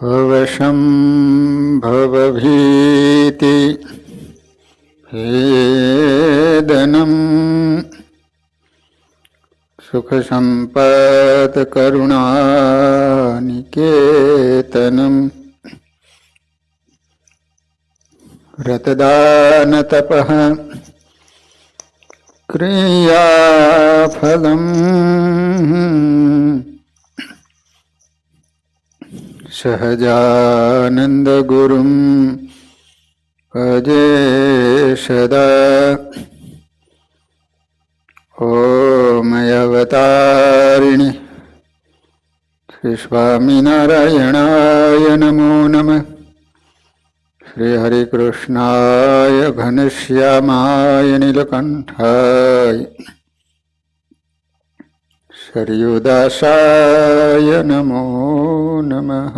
भवशं भवभीति भेदनं सुखसम्पत्करुणानिकेतनं व्रतदानतपः क्रियाफलम् सहजानन्दगुरुं भजे सदा। ॐ अवतारिणि श्री स्वामिनारायणाय नमो नमः। श्री हरिकृष्णाय घनश्यामाय नीलकण्ठाय सरयुदासाय नमो नमः।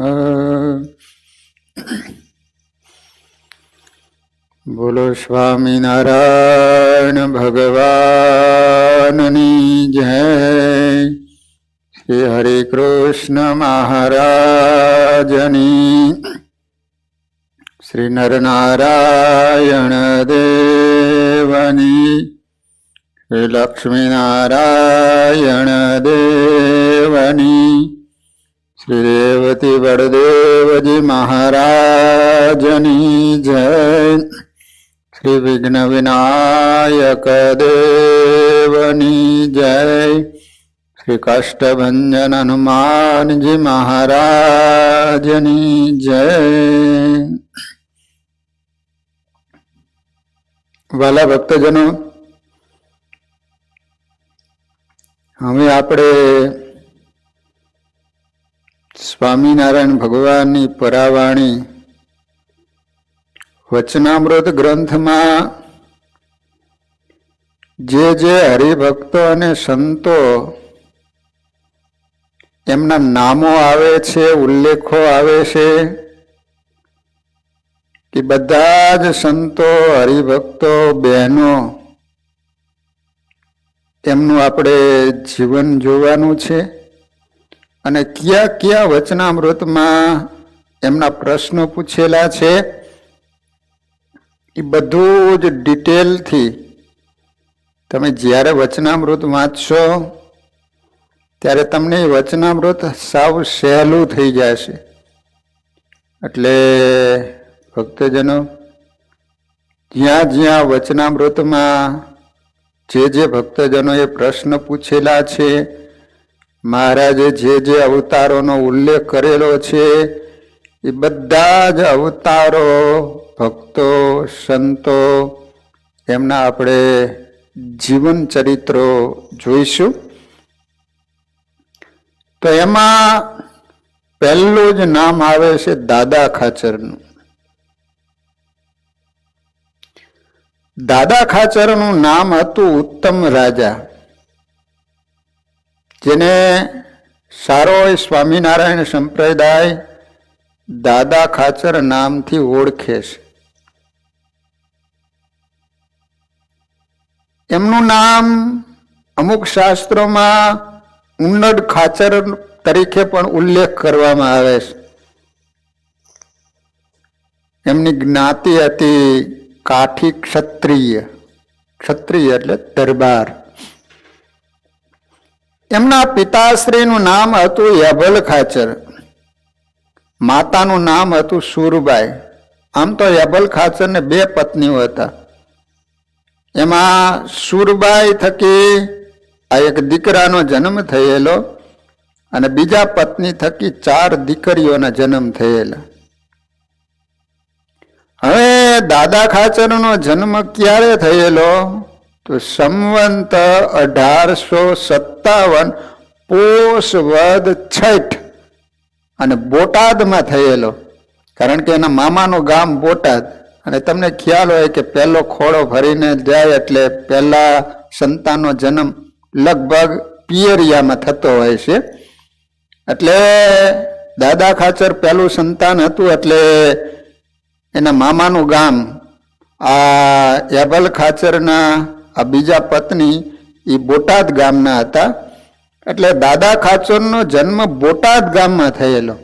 बोलो स्वामिनारायण भगवाननी जय। श्री हरिकृष्ण महाराजनी, श्री नरनारायण देवनी, श्री लक्ष्मीनारायण देवनी, श्री रेवती बड़देवजी महाराजनी जय। श्री विघ्न विनायक देवनी जय। श्री कष्टभंजन हनुमान जी महाराजनी जय। वाला भक्तजनों, हमें आपणे स्वामीनारायण भगवाननी परावाणी वचनामृत ग्रंथ में जे जे हरिभक्तो अने संतो एमना नामो आवे छे, उल्लेखो आवे छे कि बधा ज संतो हरिभक्तो बहनों एमनुं आपणे जीवन जोवानुं छे अने क्या क्या वचनामृत में एमना प्रश्नो पूछेला छे ए बधुं ज डिटेल थी तमे ज्यारे वचनामृत वाँचशो त्यारे तमने वचनामृत साव सहेलुं थई जशे। एटले भक्तजनों, ज्यां ज्यां वचनामृत में जे जे भक्तजनों ए प्रश्न पूछेला छे, महाराजे जे जे अवतारों उल्लेख करेलो छे ए बधा ज अवतारो भक्तो संतो एमना आपणे जीवन चरित्रो जोईशुं। तो एमा पहेलुं ज नाम आवे छे दादा खाचरनुं। दादा खाचरनुं नाम हतुं उत्तम राजा, जेने सारो स्वामीनारायण संप्रदाय दादा खाचर नाम थी ओळखे छे। एमनुं नाम अमुक शास्त्रों में उन्नड खाचर तरीके पण उल्लेख करवामां आवे छे। एमनी ज्ञाति हती काठी क्षत्रिय। क्षत्रिय एटले दरबार। एमना पिताश्रीनुं नाम हतुं यभल खाचर, मातानुं नाम हतुं सूरबाई। आम तो यभल खाचर ने बे पत्नीओ हता। एमां सूरबाई थकी आ एक दीकरानो जन्म थयेलो अने बीजा पत्नी थकी 4 दीकरीओना जन्म थयेला। हवे दादा खाचरनो जन्म क्यारे थयेलो तो संवंत 1857 पोष वद 6 अने बोटाद में थयेलो। कारण के एना मामानु गाम बोटाद अने तमने ख्याल होय के पहेलो खोड़ो भरीने जाय एटले पहेला संताननो जन्म लगभग पियरिया में थतो होय छे। एटले दादा खाचर पहेलुं संतान हतुं एटले एना मामानु गाम आ यभल खाचरना आ बीजा पत्नी ई बोटाद गामना हता। एटले दादा खाचरनो जन्म बोटाद गाममां थयेलो।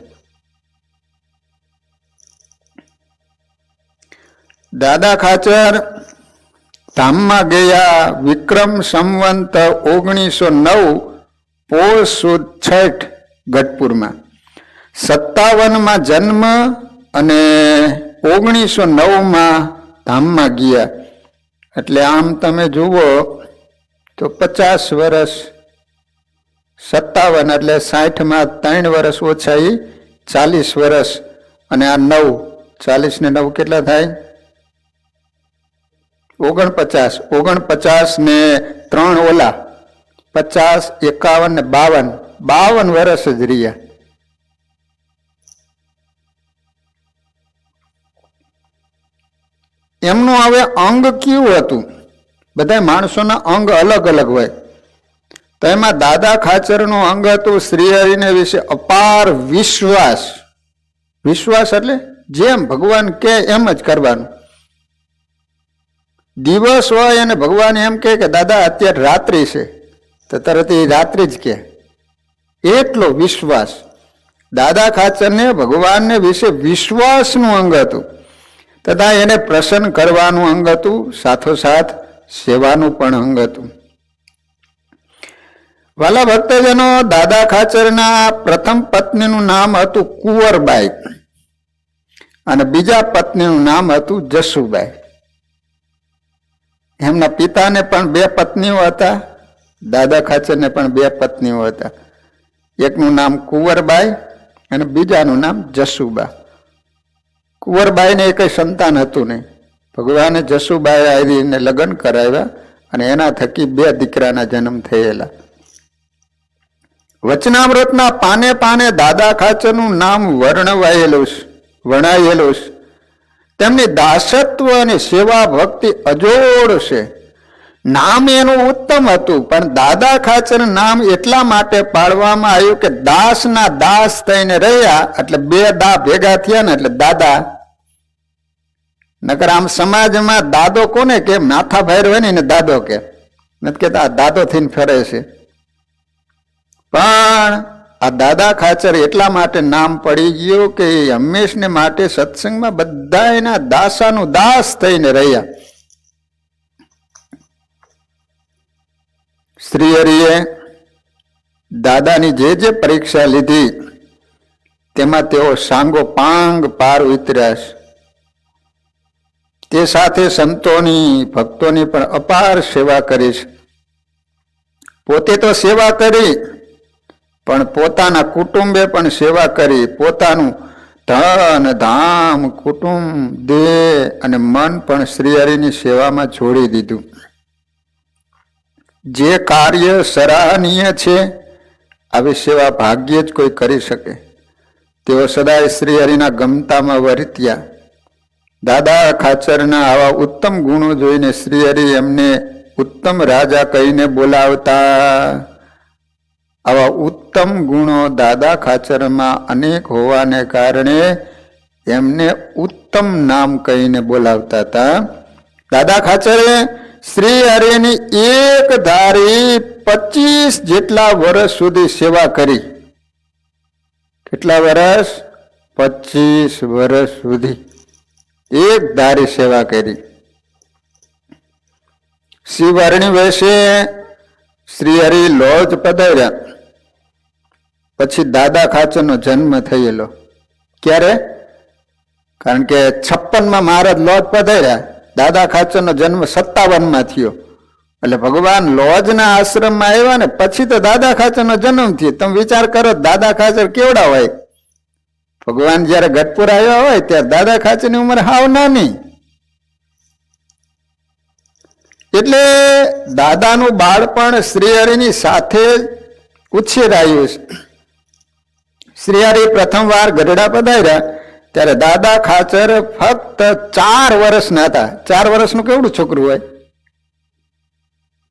દાદા ખાચર ધામમાં ગયા વિક્રમ સંવંત 1909 પોષ સુદ 6 ગઢપુરમાં. 57માં જન્મ અને 1909માં ધામમાં ગયા. એટલે આમ તમે જુઓ તો 50 વર્ષ, 57 એટલે 60માં 3 વર્ષ ઓછા, 40 વર્ષ. અને આ 9, 40 ને 9 કેટલા થાય? 49. 49 ને 3 ઓલા 50, 51 ને 52 વર્ષ જ રહ્યા. એમનું હવે અંગ કેવું હતું? બધા માણસોના અંગ અલગ અલગ હોય. તો એમાં દાદા ખાચરનું અંગ હતું શ્રીહરિને વિશે અપાર વિશ્વાસ. વિશ્વાસ એટલે જેમ ભગવાન કે એમ જ કરવાનું. દિવસ હોય અને ભગવાન એમ કે દાદા અત્યારે રાત્રિ છે તો તરત એ રાત્રિ જ કે. એટલો વિશ્વાસ. દાદા ખાચરને ભગવાનને વિશે વિશ્વાસનું અંગ હતું તથા એને પ્રસન્ન કરવાનું અંગ હતું, સાથોસાથ સેવાનું પણ અંગ હતું. વાલા ભક્તજનો, દાદા ખાચરના પ્રથમ પત્નીનું નામ હતું કુંવરબાઈ અને બીજા પત્નીનું નામ હતું જસુબાઈ. એમના પિતાને પણ 2 પત્નીઓ હતા, દાદા ખાચરને પણ 2 પત્નીઓ હતા. એકનું નામ કુંવરબાઈ અને બીજાનું નામ જસુબા. કુંવરબાઈને કઈ સંતાન હતું નહીં. ભગવાને જસુબાઈ આવીને લગ્ન કરાવ્યા અને એના થકી 2 દીકરાના જન્મ થયેલા. વચનામૃતના પાને પાને દાદા ખાચરનું નામ વર્ણાયેલું છે. તેમની દાસત્વ અને સેવા ભક્તિ અજોડ છે. નામ એનું ઉત્તમ હતું, પણ દાદા ખાચર નામ એટલા માટે પાડવામાં આવ્યું કે દાસના દાસ થઈને રહ્યા, એટલે 2 દા ભેગા થયા ને એટલે દાદા. નકર આમ સમાજમાં દાદો કોને કે? માથા ભાઈ હોય ને એને દાદો કે, નથી કેતા દાદો થઈને ફરે છે. પણ આ દાદા ખાચર એટલા માટે નામ પડી ગયું કે હંમેશને માટે સત્સંગમાં બધા એના દાસાનું દાસ થઈને રહ્યા. શ્રીહરિએ દાદાની જે પરીક્ષા લીધી તેમાં તેઓ સાંગો પાંગ પાર ઉતર્યા છે. તે સાથે સંતોની, ભક્તોની પણ અપાર સેવા કરી છે. પોતે તો સેવા કરી, પણ પોતાના કુટુંબે પણ સેવા કરી. પોતાનું ધન, ધામ, કુટુંબ, દેહ અને મન પણ શ્રીહરિની સેવામાં જોડી દીધું. જે કાર્ય સરાહનીય છે, આવી સેવા ભાગ્યે જ કોઈ કરી શકે. તેઓ સદાય શ્રીહરિના ગમતામાં વર્ત્યા. દાદા ખાચરના આવા ઉત્તમ ગુણો જોઈને શ્રીહરિ એમને ઉત્તમ રાજા કહીને બોલાવતા. આવા ઉત્તમ ગુણો દાદા ખાચરમાં અનેક હોવાને કારણે એમને ઉત્તમ નામ કહીને બોલાવતા હતા. દાદા ખાચરે શ્રીહરિની એક ધારી 25 જેટલા વર્ષ સુધી સેવા કરી. કેટલા વર્ષ? 25 વર્ષ સુધી એક ધારી સેવા કરી. શિવહરણી વેશે શ્રીહરિ લોજ પધાર્યા. પછી દાદા ખાચરનો જન્મ થયેલો. ક્યારે? કારણ કે 56માં મહારાજ લોજ પધાર્યા, દાદા ખાચરનો જન્મ 57માં થયો. એટલે ભગવાન લોજના આશ્રમમાં આવ્યા ને પછી તો દાદા ખાચરનો જન્મ થયો. તમે વિચાર કરો દાદા ખાચર કેવડા હોય. ભગવાન જયારે ગઢપુર આવ્યા હોય ત્યારે દાદા ખાચરની ઉંમર હાવ નાની. એટલે દાદાનું બાળપણ શ્રીહરિની સાથે ઉછેરાયું છે. શ્રીહરિ પ્રથમ વાર ગઢડા પધાર્યા ત્યારે દાદા ખાચર ફક્ત 4 વર્ષના હતા. 4 વર્ષનું કેવડું છોકરું હોય?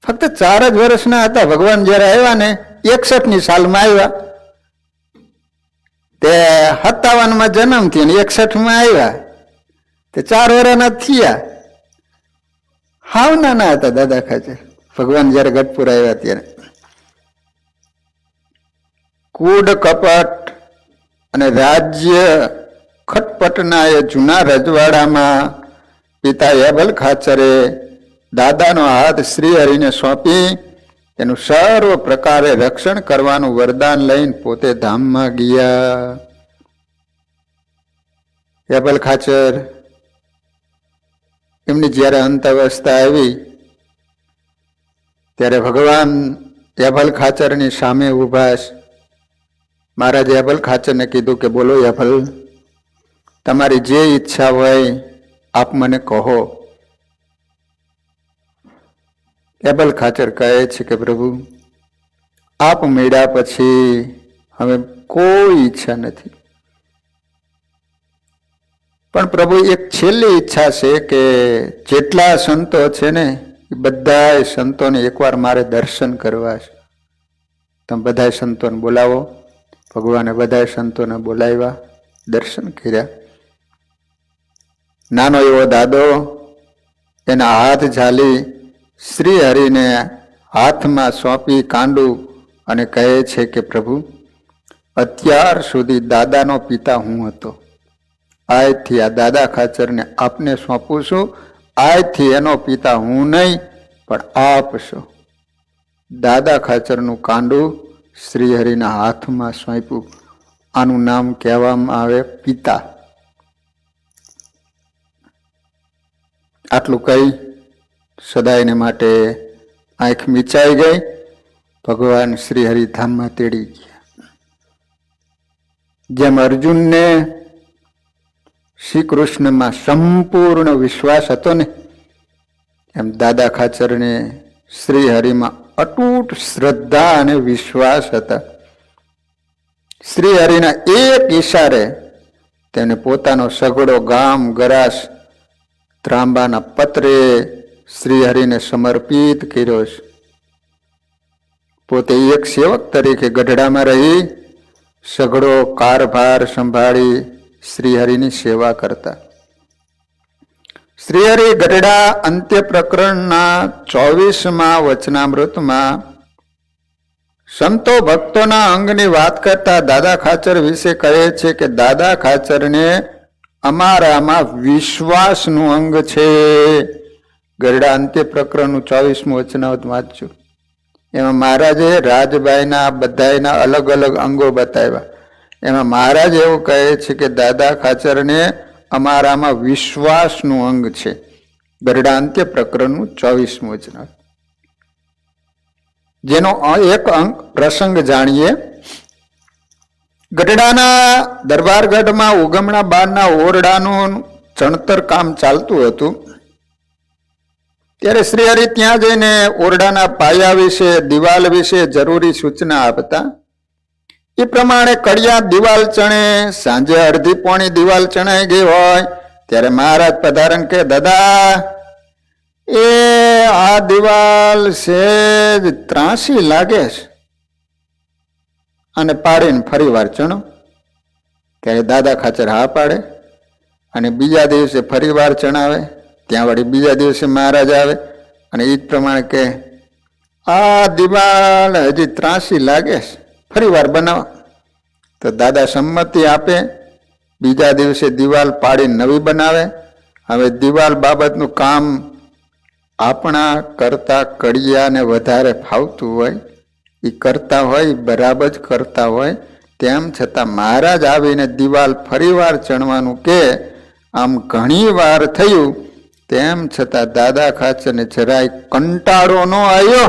ફક્ત 4 જ વર્ષના હતા. ભગવાન જયારે આવ્યા ને 61ની સાલમાં આવ્યા, તે 57માં જન્મ થયો ને 61માં આવ્યા, તે 4 વર્ષના થયા. હાવ નાના હતા દાદા ખાચર ભગવાન જયારે ગઢપુર આવ્યા ત્યારે. કૂડ કપટ અને રાજ્ય ખટપટના એ જૂના રજવાડામાં પિતા એબલ ખાચરે દાદાનો હાથ શ્રી હરિને સોંપી એનું સર્વ પ્રકારે રક્ષણ કરવાનું વરદાન લઈને પોતે ધામમાં ગયા. એબલ ખાચર એમની જ્યારે અંત અવસ્થા આવી ત્યારે ભગવાન એબલ ખાચરની સામે ઉભા છે. મહારાજે એબલ ખાચરને કીધું કે બોલો એબલ, તમારી જે ઈચ્છા હોય આપ મને કહો. એબલ ખાચર કહે છે કે પ્રભુ, આપ મળ્યા પછી હવે કોઈ ઈચ્છા નથી, પણ પ્રભુ એક છેલ્લી ઈચ્છા છે કે જેટલા સંતો છે ને એ બધા સંતોને એકવાર મારે દર્શન કરવા છે. તમે બધા સંતોને બોલાવો. ભગવાને બધા સંતોને બોલાવ્યા, દર્શન કર્યા. નાનો એવો દાદો એના હાથ ઝાલી શ્રી હરિને હાથમાં સોંપી કાંડું અને કહે છે કે પ્રભુ, અત્યાર સુધી દાદાનો પિતા હું હતો, આજથી આ દાદા ખાચરને આપને સોંપું છું. આજથી એનો પિતા હું નહીં પણ આપ છો. દાદા ખાચરનું કાંડું શ્રી હરિના હાથમાં સોંપ્યું. આનું નામ કહેવામાં આવે પિતા. આટલું કહી સદાયને માટે આંખ મીચાઈ ગઈ. ભગવાન શ્રી હરિ ધામમાં તેડી ગયા. જેમ અર્જુનને શ્રી કૃષ્ણમાં સંપૂર્ણ વિશ્વાસ હતો ને, એમ દાદા ખાચરને શ્રી હરિમાં અતૂટ શ્રદ્ધા અને વિશ્વાસ હતા. શ્રી હરિના એક ઈશારે તેને પોતાનો સઘળો ગામ ગરાસ ત્રાંબાના પત્રે શ્રી હરિને સમર્પિત કર્યો છે. પોતે એક સેવક તરીકે ગઢડામાં રહી સઘળો કારભાર સંભાળી શ્રી હરિની સેવા કરતા. શ્રી હરિ ગઢડા અંત્ય પ્રકરણના 24મા વચનામૃતમાં સંતો ભક્તોના અંગની વાત કરતા દાદા ખાચર વિશે કહે છે કે દાદા ખાચરને અમારામાં વિશ્વાસનું અંગ છે. ગરડા અંત્ય પ્રકરણનું 24મું વચનામૃત વાંચજો. એમાં મહારાજે રાજબાઈના બધાયના અલગ અલગ અંગો બતાવ્યા. એમાં મહારાજ એવું કહે છે કે દાદા ખાચરને અમારામાં વિશ્વાસનું અંગ છે. ગરડા અંત્ય પ્રકરણનું 24મું વચનામૃત. જેનો એક અંગ પ્રસંગ જાણીએ. ગઢડાના દરબારગઢમાં ઉગમણા બારના ઓરડાનું ચણતર કામ ચાલતું હતું. ત્યારે શ્રી હરિ ત્યાં જઈને ઓરડાના પાયા વિશે, દિવાલ વિશે જરૂરી સૂચના આપતા. એ પ્રમાણે કડિયા દિવાલ ચણે. સાંજે અડધી પોણી દિવાલ ચણાઈ ગઈ હોય ત્યારે મહારાજ પધારણ કે દાદા, એ આ દિવાલ સેજ ત્રાસી લાગે છે અને પાડીને ફરી વાર ચણો. ત્યારે દાદા ખાચર હા પાડે અને બીજા દિવસે ફરી વાર ચણાવે. ત્યાં વળી બીજા દિવસે મહારાજ આવે અને એ જ પ્રમાણે કે આ દિવાલ હજી ત્રાસી લાગે છે, ફરી વાર બનાવો. તો દાદા સંમતિ આપે. બીજા દિવસે દિવાલ પાડી નવી બનાવે. હવે દિવાલ બાબતનું કામ આપણા કરતા કડિયાને વધારે ફાવતું હોય, એ કરતા હોય, બરાબર જ કરતા હોય, તેમ છતાં મહારાજ આવીને દિવાલ ફરીવાર ચણવાનું કે આમ ઘણી વાર થયું. તેમ છતાં દાદા ખાચરને જરાય કંટાળો ન આવ્યો.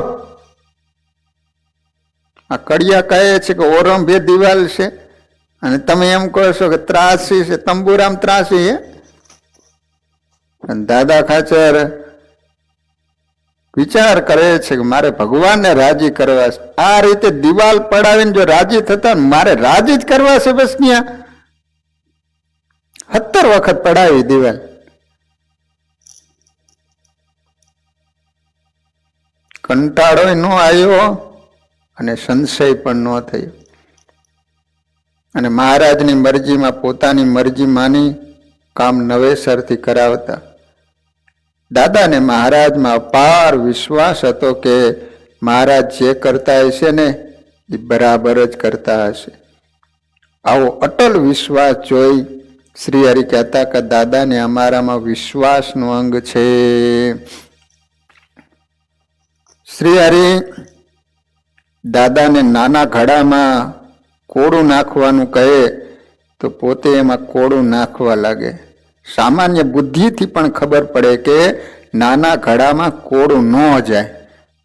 આ કડિયા કહે છે કે ઓરંભે દિવાલ છે અને તમે એમ કહો છો કે ત્રાસી છે, તંબુરામ ત્રાસી છે. દાદા ખાચર વિચાર કરે છે કે મારે ભગવાનને રાજી કરવા છે. આ રીતે દિવાલ પડાવીને જો રાજી થતા મારે રાજી જ કરવા છે. બસ ત્યાં 17 વખત પડાવી દિવાલ. કંટાળો ન આવ્યો અને સંશય પણ ન થયો. અને મહારાજની મરજીમાં પોતાની મરજી માની કામ નવેસરથી કરાવતા. દાદાને મહારાજમાં અપાર વિશ્વાસ હતો કે મહારાજ જે કરતા હશે ને એ બરાબર જ કરતા હશે. આવો અટલ વિશ્વાસ જોઈ શ્રી હરિ કહેતા કે દાદાને અમારામાં વિશ્વાસનું અંગ છે. શ્રી હરિ દાદાને નાના ઘડામાં કોળું નાખવાનું કહે તો પોતે એમાં કોળું નાખવા લાગે. સામાન્ય બુદ્ધિથી પણ ખબર પડે કે નાના ઘડામાં કોળું ન જાય.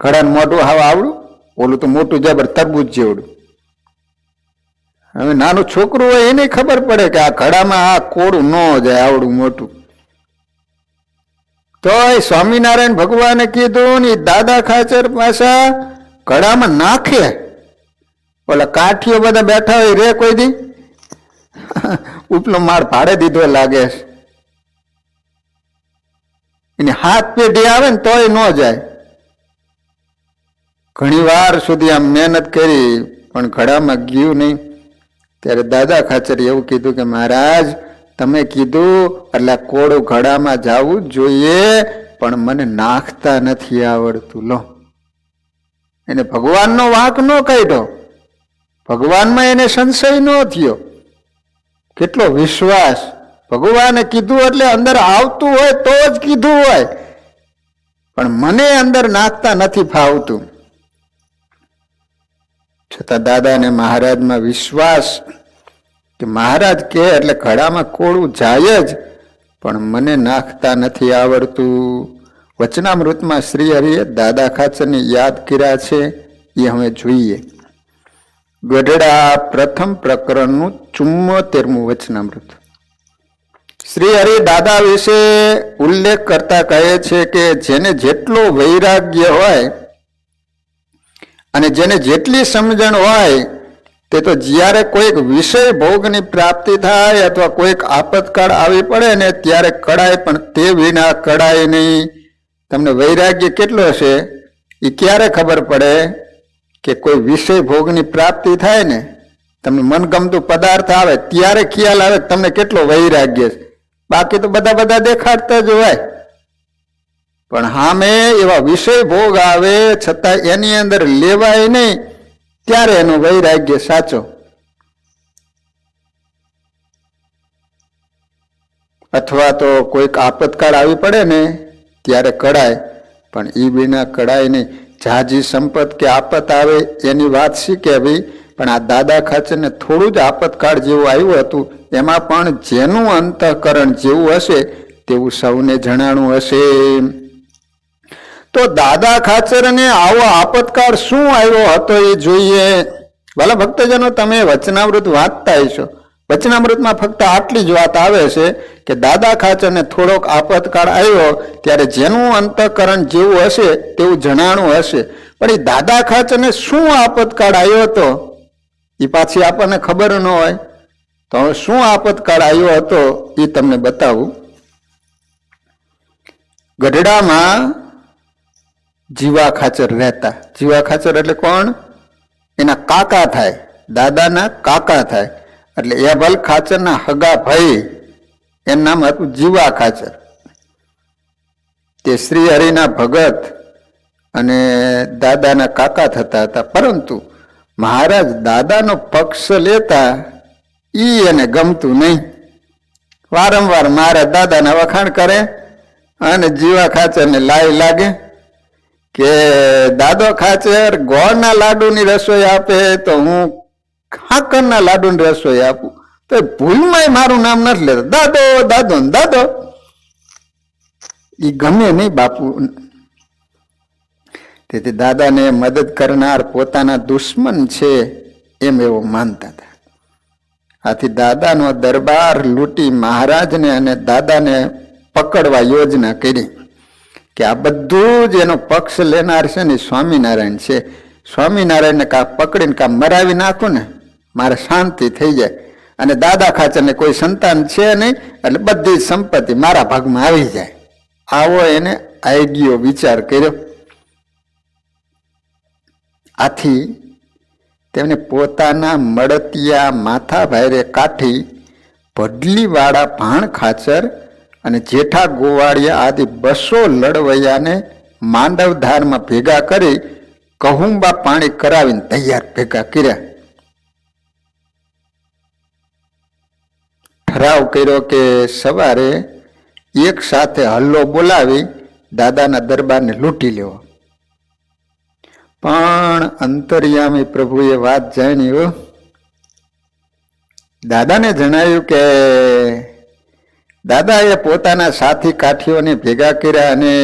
ઘડાનું મોઢું હાવ આવડું, ઓલું તો મોટું જબર તરબૂચ જેવડું. હવે નાનું છોકરું હોય એને ખબર પડે કે આ ઘડામાં આ કોળું ન જાય આવડું મોટું. તો સ્વામિનારાયણ ભગવાને કીધું ને દાદા ખાચર પાછા ઘડામાં નાખે. ઓલા કાઠીઓ બધા બેઠા હોય રે કોઈ દી ઉપલો માળ ભાડે દીધો લાગે. એની હાથ પેઢી આવે ને તોય ન જાય. ઘણી વાર સુધી આમ મહેનત કરી પણ ઘડામાં ગયું નહીં. ત્યારે દાદા ખાચર એવું કીધું કે મહારાજ તમે કીધું એટલે કોળું ઘડામાં જવું જોઈએ પણ મને નાખતા નથી આવડતું. લો, એને ભગવાનનો વાંક ન કાઢ્યો, ભગવાનમાં એને સંશય ન થયો. કેટલો વિશ્વાસ! ભગવાને કીધું એટલે અંદર આવતું હોય તો જ કીધું હોય, પણ મને અંદર નાખતા નથી ફાવતું. છતાં દાદાને મહારાજમાં વિશ્વાસ કે મહારાજ કે એટલે ઘડામાં કોળું જાય જ, પણ મને નાખતા નથી આવડતું. વચનામૃતમાં શ્રી હરિએ દાદા ખાચરને યાદ કર્યા છે, એ હવે જોઈએ. ગઢડા પ્રથમ પ્રકરણનું 74મું વચનામૃત. શ્રી હરિ દાદા વિશે ઉલ્લેખ કરતા કહે છે કે જેને જેટલો વૈરાગ્ય હોય અને જેને જેટલી સમજણ હોય તે તો જ્યારે કોઈક વિષય ભોગની પ્રાપ્તિ થાય અથવા કોઈક આપતકાળ આવી પડે ને ત્યારે કડાય, પણ તે વિના કડાય નહીં. તમને વૈરાગ્ય કેટલો છે એ ક્યારે ખબર પડે કે કોઈ વિષય ભોગની પ્રાપ્તિ થાય ને, તમને મનગમતું પદાર્થ આવે ત્યારે ખ્યાલ આવે તમને કેટલો વૈરાગ્ય છે. બાકી તો બધા દેખાડતા જ હોય, પણ સામે એવા વિષય ભોગ આવે છતાં એની અંદર લેવાય નહીં ત્યારે એનો વૈરાગ્ય સાચો. અથવા તો કોઈક આપતકાળ આવી પડે ને ત્યારે કડાય, પણ એ વિના કડાય નહીં. જાજી સંપત કે આપત આવે એની વાત શીખે ભાઈ, પણ આ દાદા ખાચરને થોડું જ આપતકાળ જેવું આવ્યું હતું, એમાં પણ જેનું અંતઃકરણ જેવું હશે તેવું સૌને જણાણું હશે. તો દાદા ખાચરને આવો આપતકાળ શું આવ્યો હતો એ જોઈએ. ભલા ભક્તજનો, તમે વચનામૃત વાંચતા હશો, વચનામૃતમાં ફક્ત આટલી જ વાત આવે છે કે દાદા ખાચરને થોડોક આપતકાળ આવ્યો ત્યારે જેનું અંતઃકરણ જેવું હશે તેવું જણાણું હશે. પણ એ દાદા ખાચરને શું આપતકાળ આવ્યો હતો એ પાછી આપણને ખબર ન હોય. તો હવે શું આપતકાળ આવ્યો હતો એ તમને બતાવું. ગઢડામાં જીવા ખાચર રહેતા. જીવા ખાચર એટલે કોણ? એના કાકા થાય, દાદાના કાકા થાય. એટલે એભલ ખાચરના હગા ભાઈ, એનું નામ હતું જીવા ખાચર. તે શ્રી હરિના ભગત અને દાદાના કાકા થતા હતા. પરંતુ મહારાજ દાદાનો પક્ષ લેતા ઈ એને ગમતું નહીં. વારંવાર મહારાજ દાદાના વખાણ કરે અને જીવા ખાચરને લાઈ લાગે કે દાદો ખાચર ગોળના લાડુની રસોઈ આપે તો હું ખાકરના લાડુની રસોઈ આપું, તો ભૂલમાંય મારું નામ નથી લેતો, દાદો દાદો દાદો. એ ગમે નહીં બાપુ. તેથી દાદાને મદદ કરનાર પોતાના દુશ્મન છે એમ એવો માનતા હતા. આથી દાદાનો દરબાર લૂંટી મહારાજને અને દાદાને પકડવા યોજના કરી કે આ બધું જ એનો પક્ષ લેનાર છે ને સ્વામિનારાયણ છે. સ્વામિનારાયણને કા પકડીને કા મરાવી નાખો ને મારે શાંતિ થઈ જાય, અને દાદા ખાચરને કોઈ સંતાન છે નહીં એટલે બધી સંપત્તિ મારા ભાગમાં આવી જાય. આવો એને આઈડિયો વિચાર કર્યો. આથી તેમણે પોતાના મળતિયા માથા ભાઈરે કાઠી ભડલીવાળા ભાણ ખાચર અને જેઠા ગોવાળિયા આદિ 200 લડવૈયાને માંડવધારમાં ભેગા કરી કહુંબા પાણી કરાવીને તૈયાર ભેગા કર્યા. ઠરાવ કર્યો કે સવારે એક સાથે હલ્લો બોલાવી દાદાના દરબારને લૂંટી લેવો. પણ અંતર્યામી પ્રભુએ વાત જાણી. દાદાને જણાવ્યું કે દાદાએ પોતાના સાથી કાઠીઓને ભેગા કર્યા અને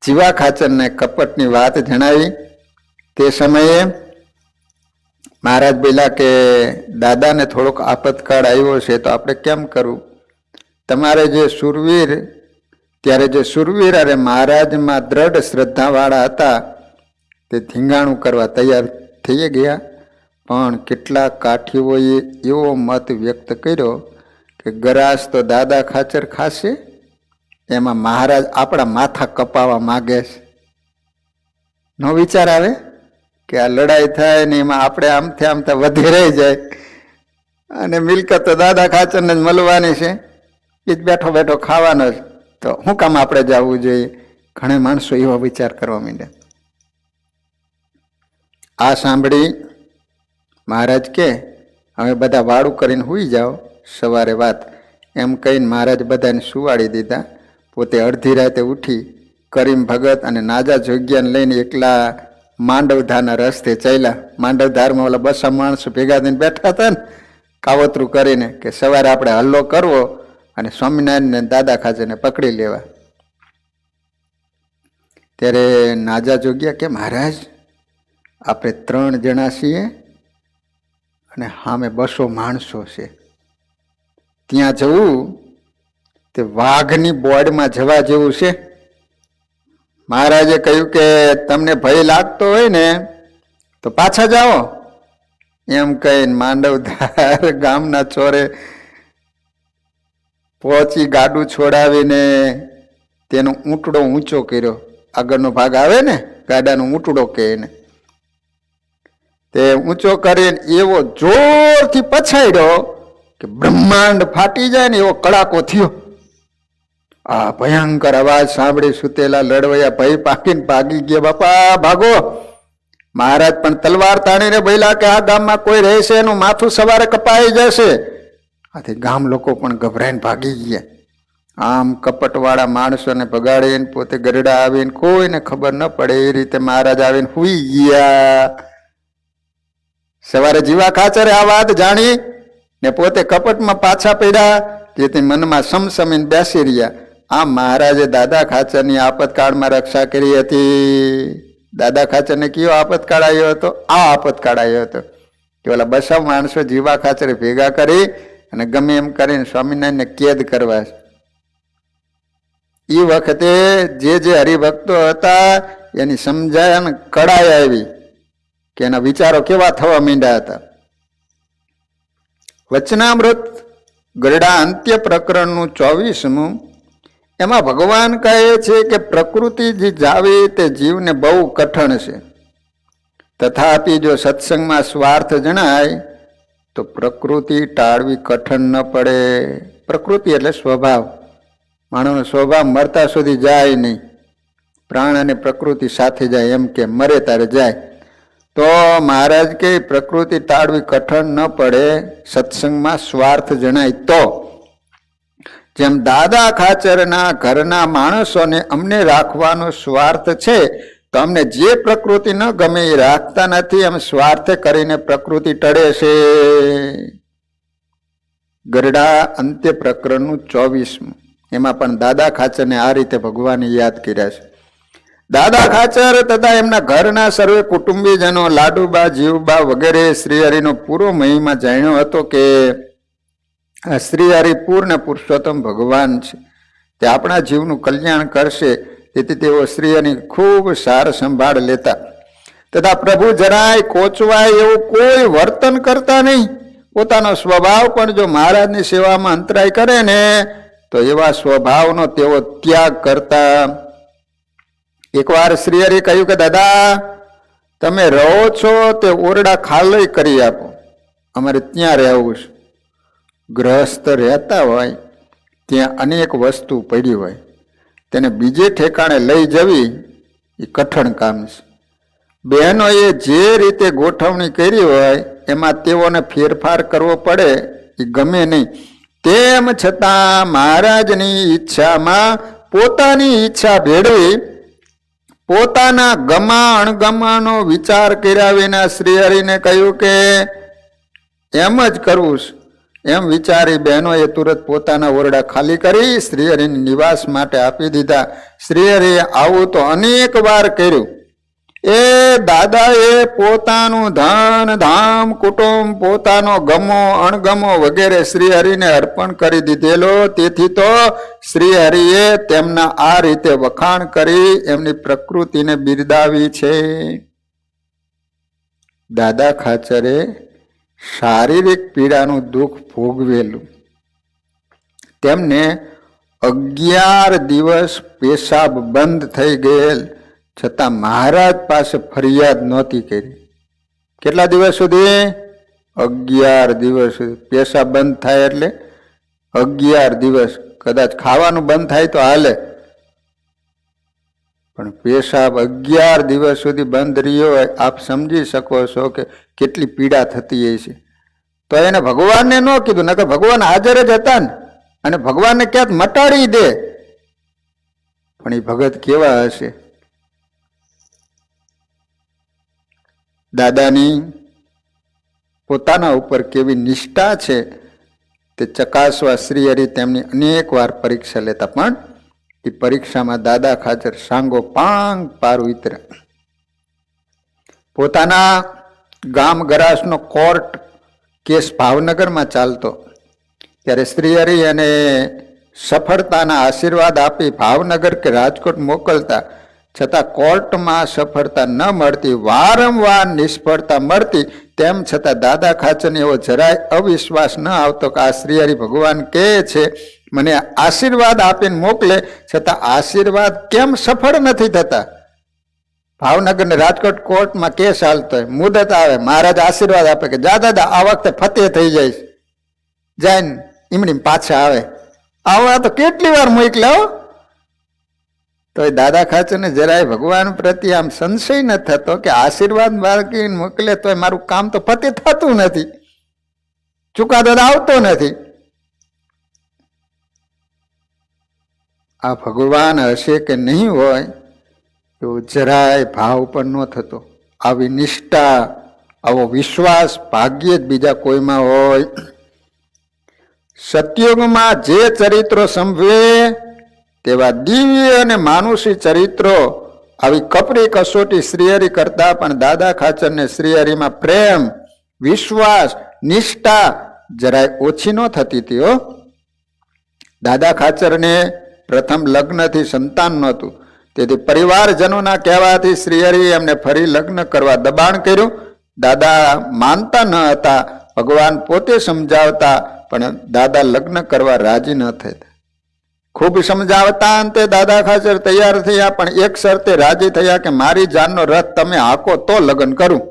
જીવા ખાચરને કપટની વાત જણાવી. તે સમયે મહારાજ બોલ્યા કે દાદાને થોડોક આપતકાળ આવ્યો છે તો આપણે કેમ કરવું? તમારે જે સુરવીર ત્યારે જે સુરવીર અરે મહારાજમાં દ્રઢ શ્રદ્ધાવાળા હતા તે ધીંગાણું કરવા તૈયાર થઈ ગયા. પણ કેટલાક કાઠીઓએ એવો મત વ્યક્ત કર્યો કે ગરાસ તો દાદા ખાચર ખાશે, એમાં મહારાજ આપણા માથા કપાવા માગે છે. નો વિચાર આવે કે આ લડાઈ થાય ને એમાં આપણે આમથી આમથી વધી રહી જાય અને મિલકત તો દાદા ખાચરને જ મળવાની છે, એ જ બેઠો બેઠો ખાવાનો જ, તો શું કામ આપણે જવું જોઈએ? ઘણા માણસો એવો વિચાર કરવા માંડ્યા. આ સાંભળી મહારાજ કે હવે બધા વાળું કરીને સૂઈ જાઓ, સવારે વાત એમ કહીને મહારાજ બધાને સુવાડી દીધા. પોતે અડધી રાતે ઉઠી કરીમ ભગત અને નાજા જોગ્યાને લઈને એકલા માંડવધારના રસ્તે ચાલ્યા. માંડવધારમાં ઓલા 200 માણસો ભેગા થઈને બેઠા હતા ને કાવતરું કરીને કે સવારે આપણે હલ્લો કરવો અને સ્વામિનારાયણને દાદા ખાચરને પકડી લેવા. ત્યારે નાજા જોગ્યા કે મહારાજ આપણે 3 જણા છીએ અને સામે 200 માણસો છે, ત્યાં જવું તે વાઘની બોર્ડમાં જવા જેવું છે. મહારાજે કહ્યું કે તમને ભય લાગતો હોય ને તો પાછા જાઓ. એમ કહીને માંડવધાર ગામના ચોરે પહોંચી ગાડું છોડાવીને તેનો ઊંટડો ઊંચો કર્યો. આગળનો ભાગ આવે ને ગાડાનો ઊંટડો કે એને, તે ઊંચો કરીને એવો જોરથી પછાડ્યો કે બ્રહ્માંડ ફાટી જાય ને એવો કડાકો થયો. આ ભયંકર અવાજ સાંભળી સુતેલા લડવૈયા ભય પાકીને ભાગી ગયા. બાપા ભાગો! મહારાજ પણ તલવાર તાણીને બોલ્યા કે આ ગામમાં કોઈ રહેશે એનું માથું સવારે કપાઈ જશે. આથી ગામ લોકો પણ ગભરાઈને ભાગી ગયા. આમ કપટવાળા માણસોને ભગાડીને પોતે ગરડા આવીને કોઈને ખબર ન પડે એ રીતે મહારાજ આવીને સૂઈ ગયા. સવારે જીવા ખાચરે આ વાત જાણી ને પોતે કપટમાં પાછા પડ્યા, જેથી મનમાં સમસમીને બેસી રહ્યા. આમ મહારાજે દાદા ખાચરની આપતકાળમાં રક્ષા કરી હતી. દાદા ખાચરને કયો આપતકાળ આવ્યો હતો? આ આપતકાળ આવ્યો હતો કે ઓલા 200 માણસો જીવા ખાચરે ભેગા કરી અને ગમે એમ કરીને સ્વામિનારાયણને કેદ કરવા. એ વખતે જે હરિભક્તો હતા એની સમજાય અને કડાઈ આવી કે એના વિચારો કેવા થવા માંડ્યા હતા. વચનામૃત ગરડા અંત્ય પ્રકરણનું 24મું, એમાં ભગવાન કહે છે કે પ્રકૃતિ જે જાવે તે જીવને બહુ કઠણ છે, તથાપી જો સત્સંગમાં સ્વાર્થ જણાય તો પ્રકૃતિ ટાળવી કઠણ ન પડે. પ્રકૃતિ એટલે સ્વભાવ, માણસનો સ્વભાવ મરતા સુધી જાય નહીં. પ્રાણ અને પ્રકૃતિ સાથે જાય, એમ કે મરે ત્યારે જાય. તો મહારાજ કે પ્રકૃતિ ટાળવી કઠણ ન પડે, સત્સંગમાં સ્વાર્થ જણાય તો. જેમ દાદા ખાચરના ઘરના માણસોને અમને રાખવાનો સ્વાર્થ છે, તો અમને જે પ્રકૃતિ ન ગમે એ રાખતા નથી. એમ સ્વાર્થ કરીને પ્રકૃતિ ટળે છે. ગરડા અંત્ય પ્રકરણનું 24મું, એમાં પણ દાદા ખાચરને આ રીતે ભગવાને યાદ કર્યા છે. દાદા ખાચર તથા એમના ઘરના સર્વે કુટુંબીજનો લાડુબા, જીવબા વગેરે શ્રીહરિનો પૂરો મહિમા જાણ્યો હતો કે આ શ્રીહરિ પૂર્ણ પુરુષોત્તમ ભગવાન છે, તે આપણા જીવનું કલ્યાણ કરશે. તેથી તેઓ શ્રીહરિની ખૂબ સાર સંભાળ લેતા તથા પ્રભુ જરાય કોચવાય એવું કોઈ વર્તન કરતા નહીં. પોતાનો સ્વભાવ પણ જો મહારાજની સેવામાં અંતરાય કરે ને તો એવા સ્વભાવનો તેઓ ત્યાગ કરતા. એકવાર શ્રીહરિ કહ્યું કે દાદા તમે રહો છો તે ઓરડા ખાલી કરી આપો, અમારે ત્યાં રહેવું છે. ગ્રહસ્થ રહેતા હોય ત્યાં અનેક વસ્તુ પડી હોય, તેને બીજે ઠેકાણે લઈ જવી એ કઠણ કામ છે. બહેનોએ જે રીતે ગોઠવણી કરી હોય એમાં તેઓને ફેરફાર કરવો પડે એ ગમે નહીં. તેમ છતાં મહારાજની ઈચ્છામાં પોતાની ઈચ્છા ભેળવી પોતાના ગમા અણગમાનો વિચાર કર્યા વિના શ્રીહરિને કહ્યું કે એમ જ કરવું છે. એમ વિચારી બહેનોએ તુરત પોતાના ઓરડા ખાલી કરી શ્રીહરિની નિવાસ માટે આપી દીધા. શ્રીહરિએ આવું તો અનેક વાર કર્યું. એ દાદાએ પોતાનું ધન ધામ કુટુંબ પોતાનો ગમો અણગમો વગેરે શ્રીહરિને અર્પણ કરી દીધેલો. તેથી તો શ્રીહરિએ તેમના આ રીતે વખાણ કરી એમની પ્રકૃતિને બિરદાવી છે. દાદા ખાચરે શારીરિક પીડાનું દુઃખ ભોગવેલું. તેમને 11 દિવસ પેશાબ બંધ થઈ ગયેલ છતાં મહારાજ પાસે ફરિયાદ નહોતી કરી. કેટલા દિવસ સુધી? 11 દિવસ સુધી. પેશાબ બંધ થાય એટલે 11 દિવસ. કદાચ ખાવાનું બંધ થાય તો હાલે, પણ પેશાબ 11 દિવસ સુધી બંધ રહ્યો હોય, આપ સમજી શકો છો કે કેટલી પીડા થતી હશે. તો એને ભગવાનને ન કીધું, નકર ભગવાન હાજર જ હતા ને, અને ભગવાનને ક્યાંક મટાડી દે. પણ એ ભગત કેવા હશે? દાદાની પોતાના ઉપર કેવી નિષ્ઠા છે તે ચકાસવા શ્રીહરિ તેમની અનેક વાર પરીક્ષા લેતા, પણ એ પરીક્ષામાં દાદા ખાચર સાંગો પાંગ પાર ઉતર્યા. પોતાના ગામ ગરાસનો કોર્ટ કેસ ભાવનગરમાં ચાલતો, ત્યારે શ્રીહરિ અને સફળતાના આશીર્વાદ આપી ભાવનગર કે રાજકોટ મોકલતા, છતાં કોર્ટમાં સફળતા ન મળતી, વારંવાર નિષ્ફળતા મળતી. તેમ છતાં દાદા ખાચરને એવો જરાય અવિશ્વાસ ન આવતો કે આ શ્રીહરિ ભગવાન કહે છે મને આશીર્વાદ આપીને મોકલે, છતાં આશીર્વાદ કેમ સફળ નથી થતા? ભાવનગર ને રાજકોટ કોર્ટમાં કેસ હાલતો હોય, મુદત આવે, મહારાજ આશીર્વાદ આપે કે જા દાદા આ વખતે ફતેહ થઈ જાય. જૈન ઈમડી પાછા આવે. આવા તો કેટલી વાર મોકલ્યા. તો એ દાદા ખાચરને જરાય ભગવાન પ્રત્યે આમ સંશય ન થતો કે આશીર્વાદ બાળકી મોકલે તો મારું કામ તો ફતેહ થતું નથી, ચુકાદો આવતો નથી. આ ભગવાન હશે કે નહીં હોય એવું જરાય ભાવ પણ ન થતો. આવી નિષ્ઠા, આવો વિશ્વાસ ભાગ્યે જ બીજા કોઈમાં હોય. સતયુગમાં જે ચરિત્રો સંભવે તેવા દિવ્ય અને માનુષી ચરિત્રો આવી કપરી કસોટી શ્રીહરિ કરતા પણ દાદા ખાચરને શ્રીહરિમાં પ્રેમ, વિશ્વાસ, નિષ્ઠા જરાય ઓછી ન થતી હતી. દાદા ખાચરને પ્રથમ લગ્નથી સંતાન નહોતું, તેથી પરિવારજનોના કહેવાથી શ્રીહરિ એમને ફરી લગ્ન કરવા દબાણ કર્યું. દાદા માનતા ન હતા, ભગવાન પોતે સમજાવતા, પણ દાદા લગ્ન કરવા રાજી ન થતા. ખૂબ સમજાવતા અંતે દાદા ખાચર તૈયાર થયા, પણ એક શરતે રાજી થયા કે મારી જાનનો રથ તમે હાંકો તો લગ્ન કરું.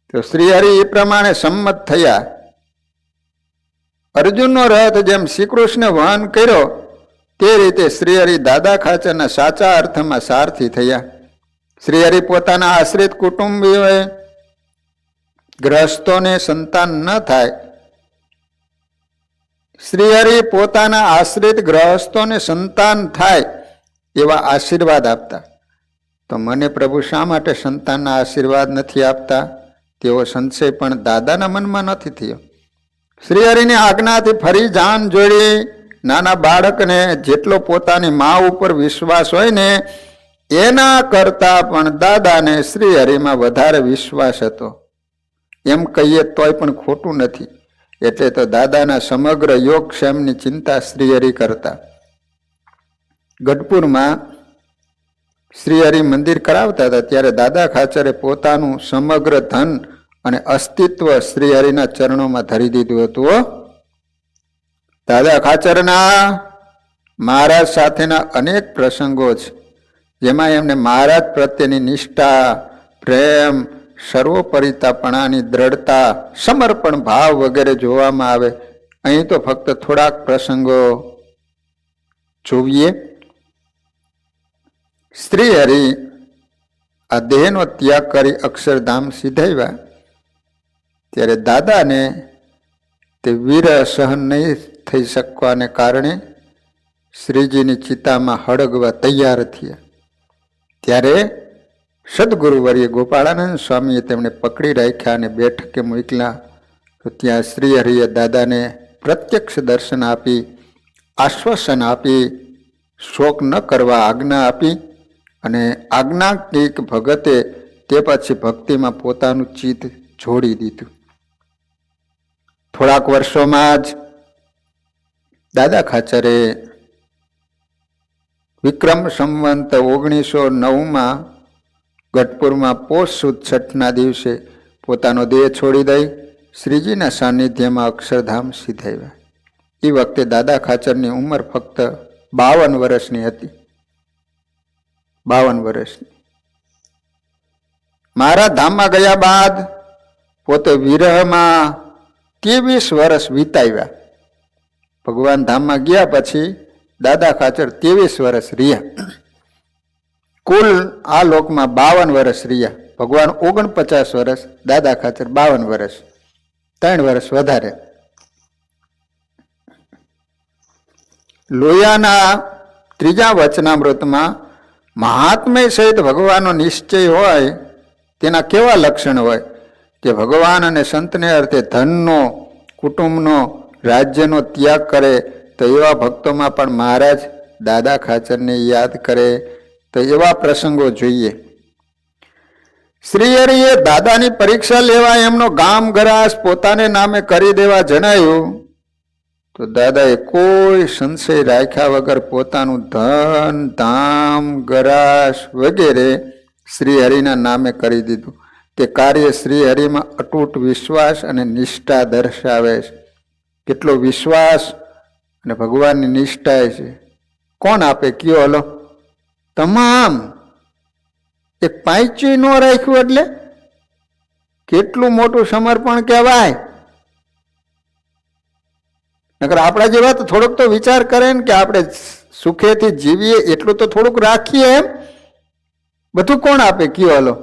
તો શ્રીહરિ એ પ્રમાણે સંમત થયા. અર્જુનનો રથ જેમ શ્રી કૃષ્ણ વહન કર્યો તે રીતે શ્રીહરિ દાદા ખાચરના સાચા અર્થમાં સારથી થયા. શ્રીહરિ પોતાના આશ્રિત કુટુંબીઓએ ગ્રહસ્થોને સંતાન ન થાય, શ્રીહરિ પોતાના આશ્રિત ગ્રહસ્થોને સંતાન થાય એવા આશીર્વાદ આપતા. તો મને પ્રભુ શા માટે સંતાનના આશીર્વાદ નથી આપતા તેવો સંશય પણ દાદાના મનમાં નથી થયો. શ્રીહરિની આજ્ઞાથી ફરી જાન જોડી. નાના બાળકને જેટલો પોતાની મા ઉપર વિશ્વાસ હોય ને એના કરતા પણ દાદાને શ્રીહરિમાં વધારે વિશ્વાસ હતો. એમ કહીએ તોય પણ ખોટું નથી. એટલે તો દાદાના સમગ્ર યોગક્ષેમની ચિંતા શ્રીહરિ કરતા. ગઢપુરમાં શ્રીહરિ મંદિર કરાવતા હતા ત્યારે દાદા ખાચરે પોતાનું સમગ્ર ધન અને અસ્તિત્વ શ્રીહરિના ચરણોમાં ધરી દીધું હતું. દાદા ખાચરના મહારાજ સાથેના અનેક પ્રસંગો છે, જેમાં એમને મહારાજ પ્રત્યેની નિષ્ઠા, પ્રેમ, સર્વોપરિતાપણાની દ્રઢતા, સમર્પણ ભાવ વગેરે જોવામાં આવે. અહીં તો ફક્ત થોડાક પ્રસંગો જોઈએ. શ્રીહરિ આ દેહનો ત્યાગ કરી અક્ષરધામ સીધાવ્યા ત્યારે દાદાને તે વિરહ સહન નહીં થઈ શકવાને કારણે શ્રીજીની ચિતામાં હળગવા તૈયાર થયા. ત્યારે સદગુરુવર્ય ગોપાળાનંદ સ્વામીએ તેમને પકડી રાખ્યા અને બેઠકે મોકલ્યા. તો ત્યાં શ્રી હરિએ દાદાને પ્રત્યક્ષ દર્શન આપી, આશ્વાસન આપી, શોક ન કરવા આજ્ઞા આપી અને આજ્ઞાકિક ભગતે તે પછી ભક્તિમાં પોતાનું ચિત્ત જોડી દીધું. થોડાક વર્ષોમાં જ દાદા ખાચરે વિક્રમ સંવંત 1909 ગઢપુરમાં પોષ સુદ છઠના દિવસે પોતાનો દેહ છોડી દઈ શ્રીજીના સાનિધ્યમાં અક્ષરધામ સિધાવ્યા. એ વખતે દાદા ખાચરની ઉંમર ફક્ત 52 વર્ષની હતી. 52 વર્ષની. મારા ધામમાં ગયા બાદ પોતે વિરહમાં 23 વર્ષ વિતાવ્યા. ભગવાન ધામમાં ગયા પછી દાદા ખાચર 23 વર્ષ રહ્યા. કુલ આ લોકમાં 52 વર્ષ રહ્યા. ભગવાન 49 વર્ષ, દાદા ખાચર 52 વર્ષ, 3 વર્ષ વધારે. લોયાના 3જા વચનામૃતમાં મહાત્મ્ય સહિત ભગવાનનો નિશ્ચય હોય તેના કેવા લક્ષણ હોય કે ભગવાન અને સંતને અર્થે ધનનો, કુટુંબનો, રાજ્યનો ત્યાગ કરે તો એવા ભક્તોમાં પણ મહારાજ દાદા ખાચરને યાદ કરે તો એવા પ્રસંગો જોઈએ. શ્રી હરિએ દાદાની પરીક્ષા લેવા એમનો ગામ ગરાસ પોતાને નામે કરી દેવા જણાયું તો દાદાએ કોઈ સંશય રાખ્યા વગર પોતાનું ધન, ધામ, ગરાસ વગેરે શ્રી હરિના નામે કરી દીધું. તે કાર્ય શ્રી હરિમાં અતૂટ વિશ્વાસ અને નિષ્ઠા દર્શાવે છે. કેટલો વિશ્વાસ અને ભગવાનની નિષ્ઠા છે. કોણ આપે કયો? હલો, તમામ. એક પાંચી ન રાખ્યું એટલે કેટલું મોટું સમર્પણ કહેવાય. નકર આપણા જેવા તો થોડોક તો વિચાર કરે ને કે આપણે સુખેથી જીવીએ એટલું તો થોડુંક રાખીએ. એમ બધું કોણ આપે કયો? હલો.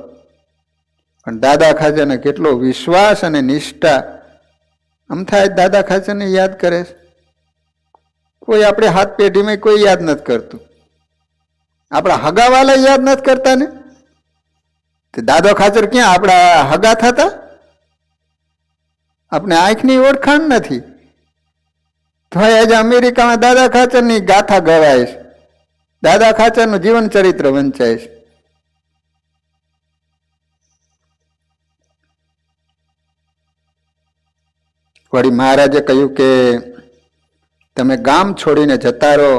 પણ દાદા ખાચરને કેટલો વિશ્વાસ અને નિષ્ઠા. આમ થાય દાદા ખાચરને યાદ કરે. કોઈ આપણે હાથ પેઢીમાં કોઈ યાદ નથી કરતું. આપણા હગાવાલા યાદ નથી કરતા ને. દાદા ખાચર ક્યાં આપણા હગા થતા? આપણે આંખની ઓળખાણ નથી. તો આજે અમેરિકામાં દાદા ખાચરની ગાથા ગવાય છે, દાદા ખાચરનું જીવન ચરિત્ર વંચાય છે. વળી મહારાજે કહ્યું કે તમે ગામ છોડીને જતા રહો.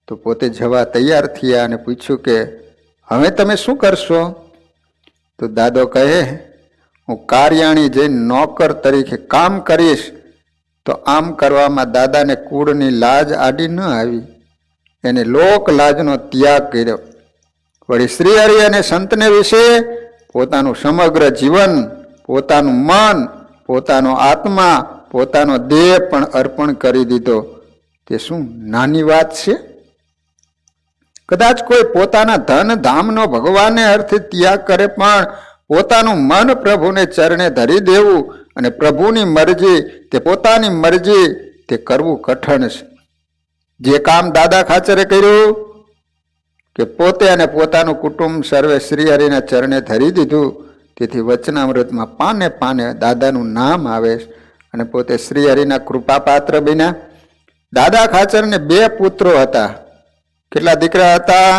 તો પોતે જવા તૈયાર થયા અને પૂછ્યું કે હવે તમે શું કરશો? તો દાદો કહે હું કાર્યાણી જઈને નોકર તરીકે કામ કરીશ. તો આમ કરવામાં દાદાને કુળની લાજ આડી ન આવી. એને લોક લાજનો ત્યાગ કર્યો. વળી શ્રી હરિ અને સંતને વિશે પોતાનું સમગ્ર જીવન, પોતાનું મન, પોતાનો આત્મા, પોતાનો દેહ પણ અર્પણ કરી દીધો. તે શું નાની વાત છે? કદાચ કોઈ પોતાના ધન ધામનો ભગવાનને અર્થે ત્યાગ કરે પણ પોતાનું મન પ્રભુને ચરણે ધરી દેવું અને પ્રભુની મરજી તે પોતાની મરજી તે કરવું કઠણ છે. જે કામ દાદા ખાચરે કર્યું કે પોતે અને પોતાનું કુટુંબ સર્વે શ્રી હરિના ચરણે ધરી દીધું. તેથી વચનામૃતમાં પાને પાને દાદાનું નામ આવે અને પોતે શ્રી હરિના કૃપાપાત્ર બન્યા. દાદા ખાચરને 2 પુત્રો હતા. કેટલા દીકરા હતા?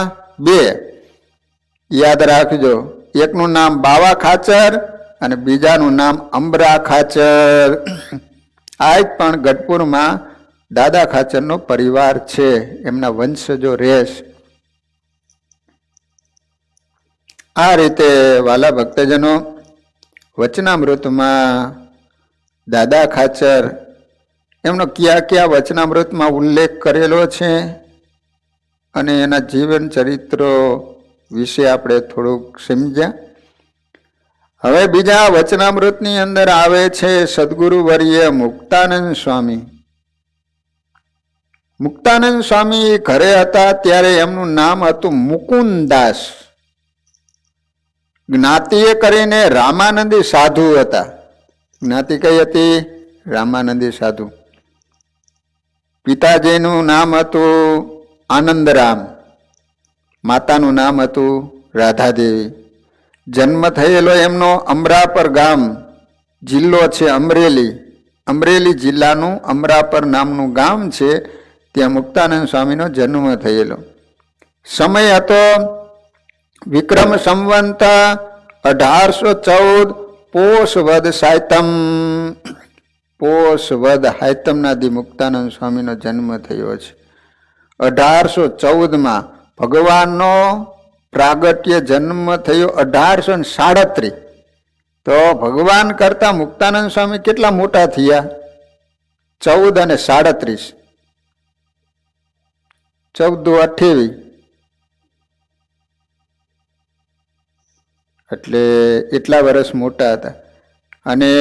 2. યાદ રાખજો. એકનું નામ બાવા ખાચર અને બીજાનું નામ અંબરા ખાચર. આજ પણ ગઢપુરમાં દાદા ખાચરનો પરિવાર છે, એમના વંશજો રહેશ. આ રીતે વાલા ભક્તજનો વચનામૃતમાં દાદા ખાચર એમનો કયા કયા વચનામૃતમાં ઉલ્લેખ કરેલો છે અને એના જીવન ચરિત્રો વિશે આપણે થોડુંક સમજ્યા. હવે બીજા વચનામૃતની અંદર આવે છે સદગુરુ વર્ય મુક્તાનંદ સ્વામી. મુક્તાનંદ સ્વામી ઘરે હતા ત્યારે એમનું નામ હતું મુકુંદાસ. જ્ઞાતિએ કરીને રામાનંદી સાધુ હતા. જ્ઞાતિ કઈ હતી? રામાનંદી સાધુ. પિતાજીનું નામ હતું આનંદરામ, માતાનું નામ હતું રાધાદેવી. જન્મ થયેલો એમનો અમરાપર ગામ, જિલ્લો છે અમરેલી. અમરેલી જિલ્લાનું અમરાપર નામનું ગામ છે, ત્યાં મુક્તાનંદ સ્વામીનો જન્મ થયેલો. સમય હતો વિક્રમ સંવંત 1814 પોષ વદ સાયતમ. પોષ વદ હાયતમના દી મુક્તાનંદ સ્વામીનો જન્મ થયો છે. 1814 ભગવાનનો પ્રાગટ્ય જન્મ થયો 1837. તો ભગવાન કરતા મુક્તાનંદ સ્વામી કેટલા મોટા થયા? 14 અને 37. 14 28, એટલે એટલા વર્ષ મોટા હતા. અને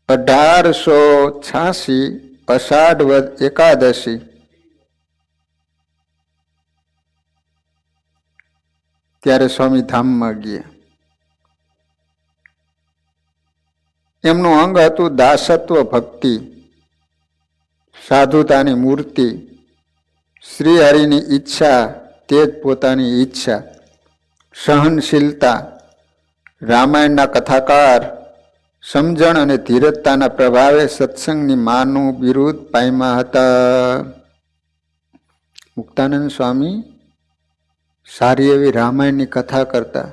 1886 અષાઢ વદ એકાદશી ત્યારે સ્વામી ધામમાં ગયા. એમનું અંગ હતું દાસત્વ ભક્તિ, સાધુતાની મૂર્તિ, શ્રી હરિની ઈચ્છા તે જ પોતાની ઈચ્છા, સહનશીલતા, રામાયણના કથાકાર, સમજણ અને ધીરજતાના પ્રભાવે સત્સંગની માનું બિરુદ પામ્યા હતા. મુક્તાનંદ સ્વામી સારી એવી રામાયણની કથા કરતા.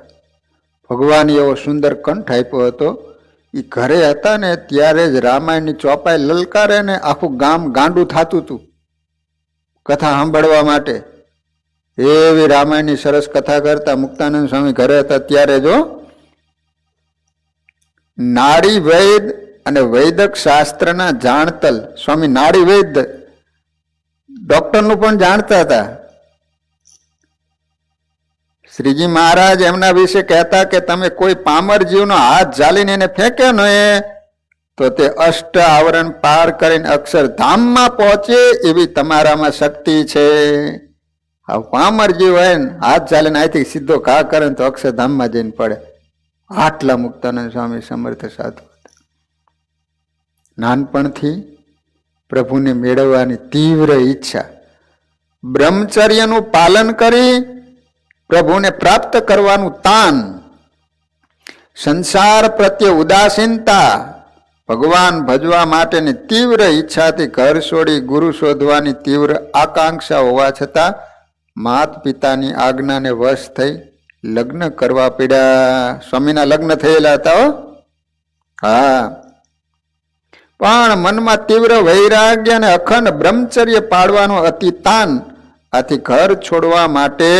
ભગવાન એવો સુંદર કંઠ આપ્યો હતો. એ ઘરે હતા ને ત્યારે જ રામાયણની ચોપાઈ લલકારે ને આખું ગામ ગાંડું થતું હતું કથા સાંભળવા માટે. એવી રામાયણની સરસ કથા કરતા. મુક્તાનંદ સ્વામી ઘરે હતા ત્યારે જો નાડી વૈદ અને વૈદક શાસ્ત્રના જાણતલ સ્વામી નાડી વૈદ ડોક્ટરનું પણ જાણતા હતા. શ્રીજી મહારાજ એમના વિશે કહેતા કે તમે કોઈ પામર જીવનો હાથ ઝાલીને એને ફેંકે ને તો તે અષ્ટ આવરણ પાર કરીને અક્ષરધામમાં પહોંચે એવી તમારામાં શક્તિ છે. આ પામર જીવ હોય ને હાથ ઝાલીને અહીંથી સીધો ઘા કરે તો અક્ષરધામમાં જઈને પડે. આટલા મુક્તાનંદ સ્વામી સમર્થ સાધુ હતા. નાનપણથી પ્રભુને મેળવવાની તીવ્ર ઈચ્છા, બ્રહ્મચર્યનું પાલન કરી પ્રભુને પ્રાપ્ત કરવાનું તાન, સંસાર પ્રત્યે ઉદાસીનતા, ભગવાન ભજવા માટેની તીવ્ર ઈચ્છાથી ઘર છોડી ગુરુ શોધવાની તીવ્ર આકાંક્ષા હોવા છતાં માત પિતાની આજ્ઞાને વશ થઈ લગ્ન કરવા પડ્યા. સ્વામીના લગ્ન થયેલા હતા હો. હા, પણ મનમાં તીવ્ર વૈરાગ્ય અને અખંડ બ્રહ્મચર્ય પાળવાનું અતિ તાન. આથી ઘર છોડવા માટે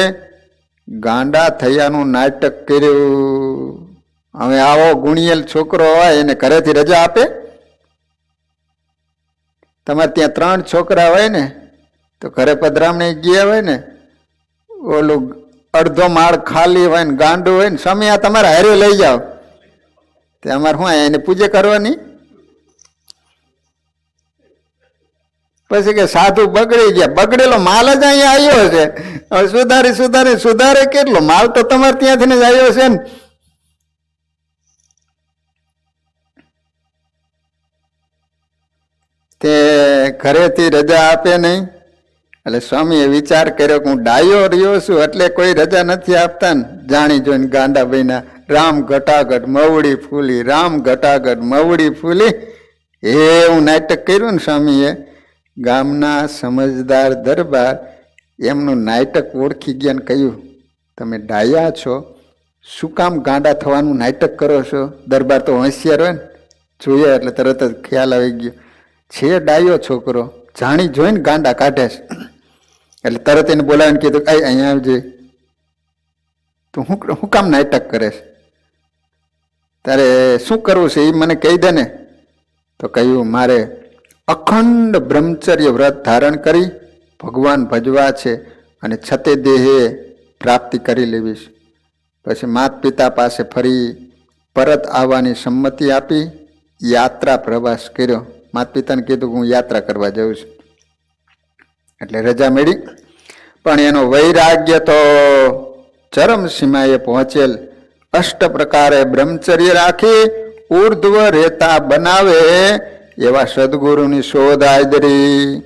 ગાંડા થયાનું નાટક કર્યું. હવે આવો ગુણિયેલ છોકરો હોય એને ઘરેથી રજા આપે? તમારે ત્યાં 3 છોકરા હોય ને તો ઘરે પધરામણી ગયા હોય ને, ઓલું અડધો માળ ખાલી હોય ને ગાંડું હોય ને, સ્વામી આ તમારે હારે લઈ જાઓ. તે અમારે શું એને પૂજા કરવાની? પછી કે સાધુ બગડી ગયા. બગડેલો માલ જ અહીંયા આવ્યો છે. હવે સુધારે કેટલો માલ તો તમારે ત્યાંથી જ આવ્યો છે ને. તે ઘરેથી રજા આપે નહીં. એટલે સ્વામીએ વિચાર કર્યો કે હું ડાયો રહ્યો છું એટલે કોઈ રજા નથી આપતા ને. જાણી જોઈને ગાંડા બન્યા. રામ ઘટાઘટ મવડી ફૂલી, રામ ઘટાઘટ મવડી ફૂલી, એવું નાટક કર્યું ને સ્વામીએ. ગામના સમજદાર દરબાર એમનું નાટક ઓળખી ગયા ને કહ્યું, તમે ડાયા છો, શું કામ ગાંડા થવાનું નાટક કરો છો? દરબાર તો હોશિયાર હોય ને, જોયા એટલે તરત જ ખ્યાલ આવી ગયો છે ડાયો છોકરો, જાણી જોઈને ગાંડા કાઢે છે. એટલે તરત એને બોલાવીને કીધું, અહીંયા આવજે, તું શું કામ નાટક કરે છે? તારે શું કરવું છે એ મને કહી દે ને. તો કહ્યું, મારે અખંડ બ્રહ્મચર્ય વ્રત ધારણ કરી ભગવાન ભજવા છે અને છતે દેહે પ્રાપ્તિ કરી લેવી છે. પછી માત પિતા પાસે ફરી પરત આવવાની સંમતિ આપી યાત્રા પ્રવાસ કર્યો. માત પિતાને કીધું કે હું યાત્રા કરવા જાઉં છું. એટલે રજા મળી. પણ એનો વૈરાગ્ય તો ચરમ સીમાએ પહોંચેલ. અષ્ટ પ્રકારે બ્રહ્મચર્ય રાખી ઉર્ધ્વ રેતા બનાવે એવા સદગુરુની શોધ આદરી.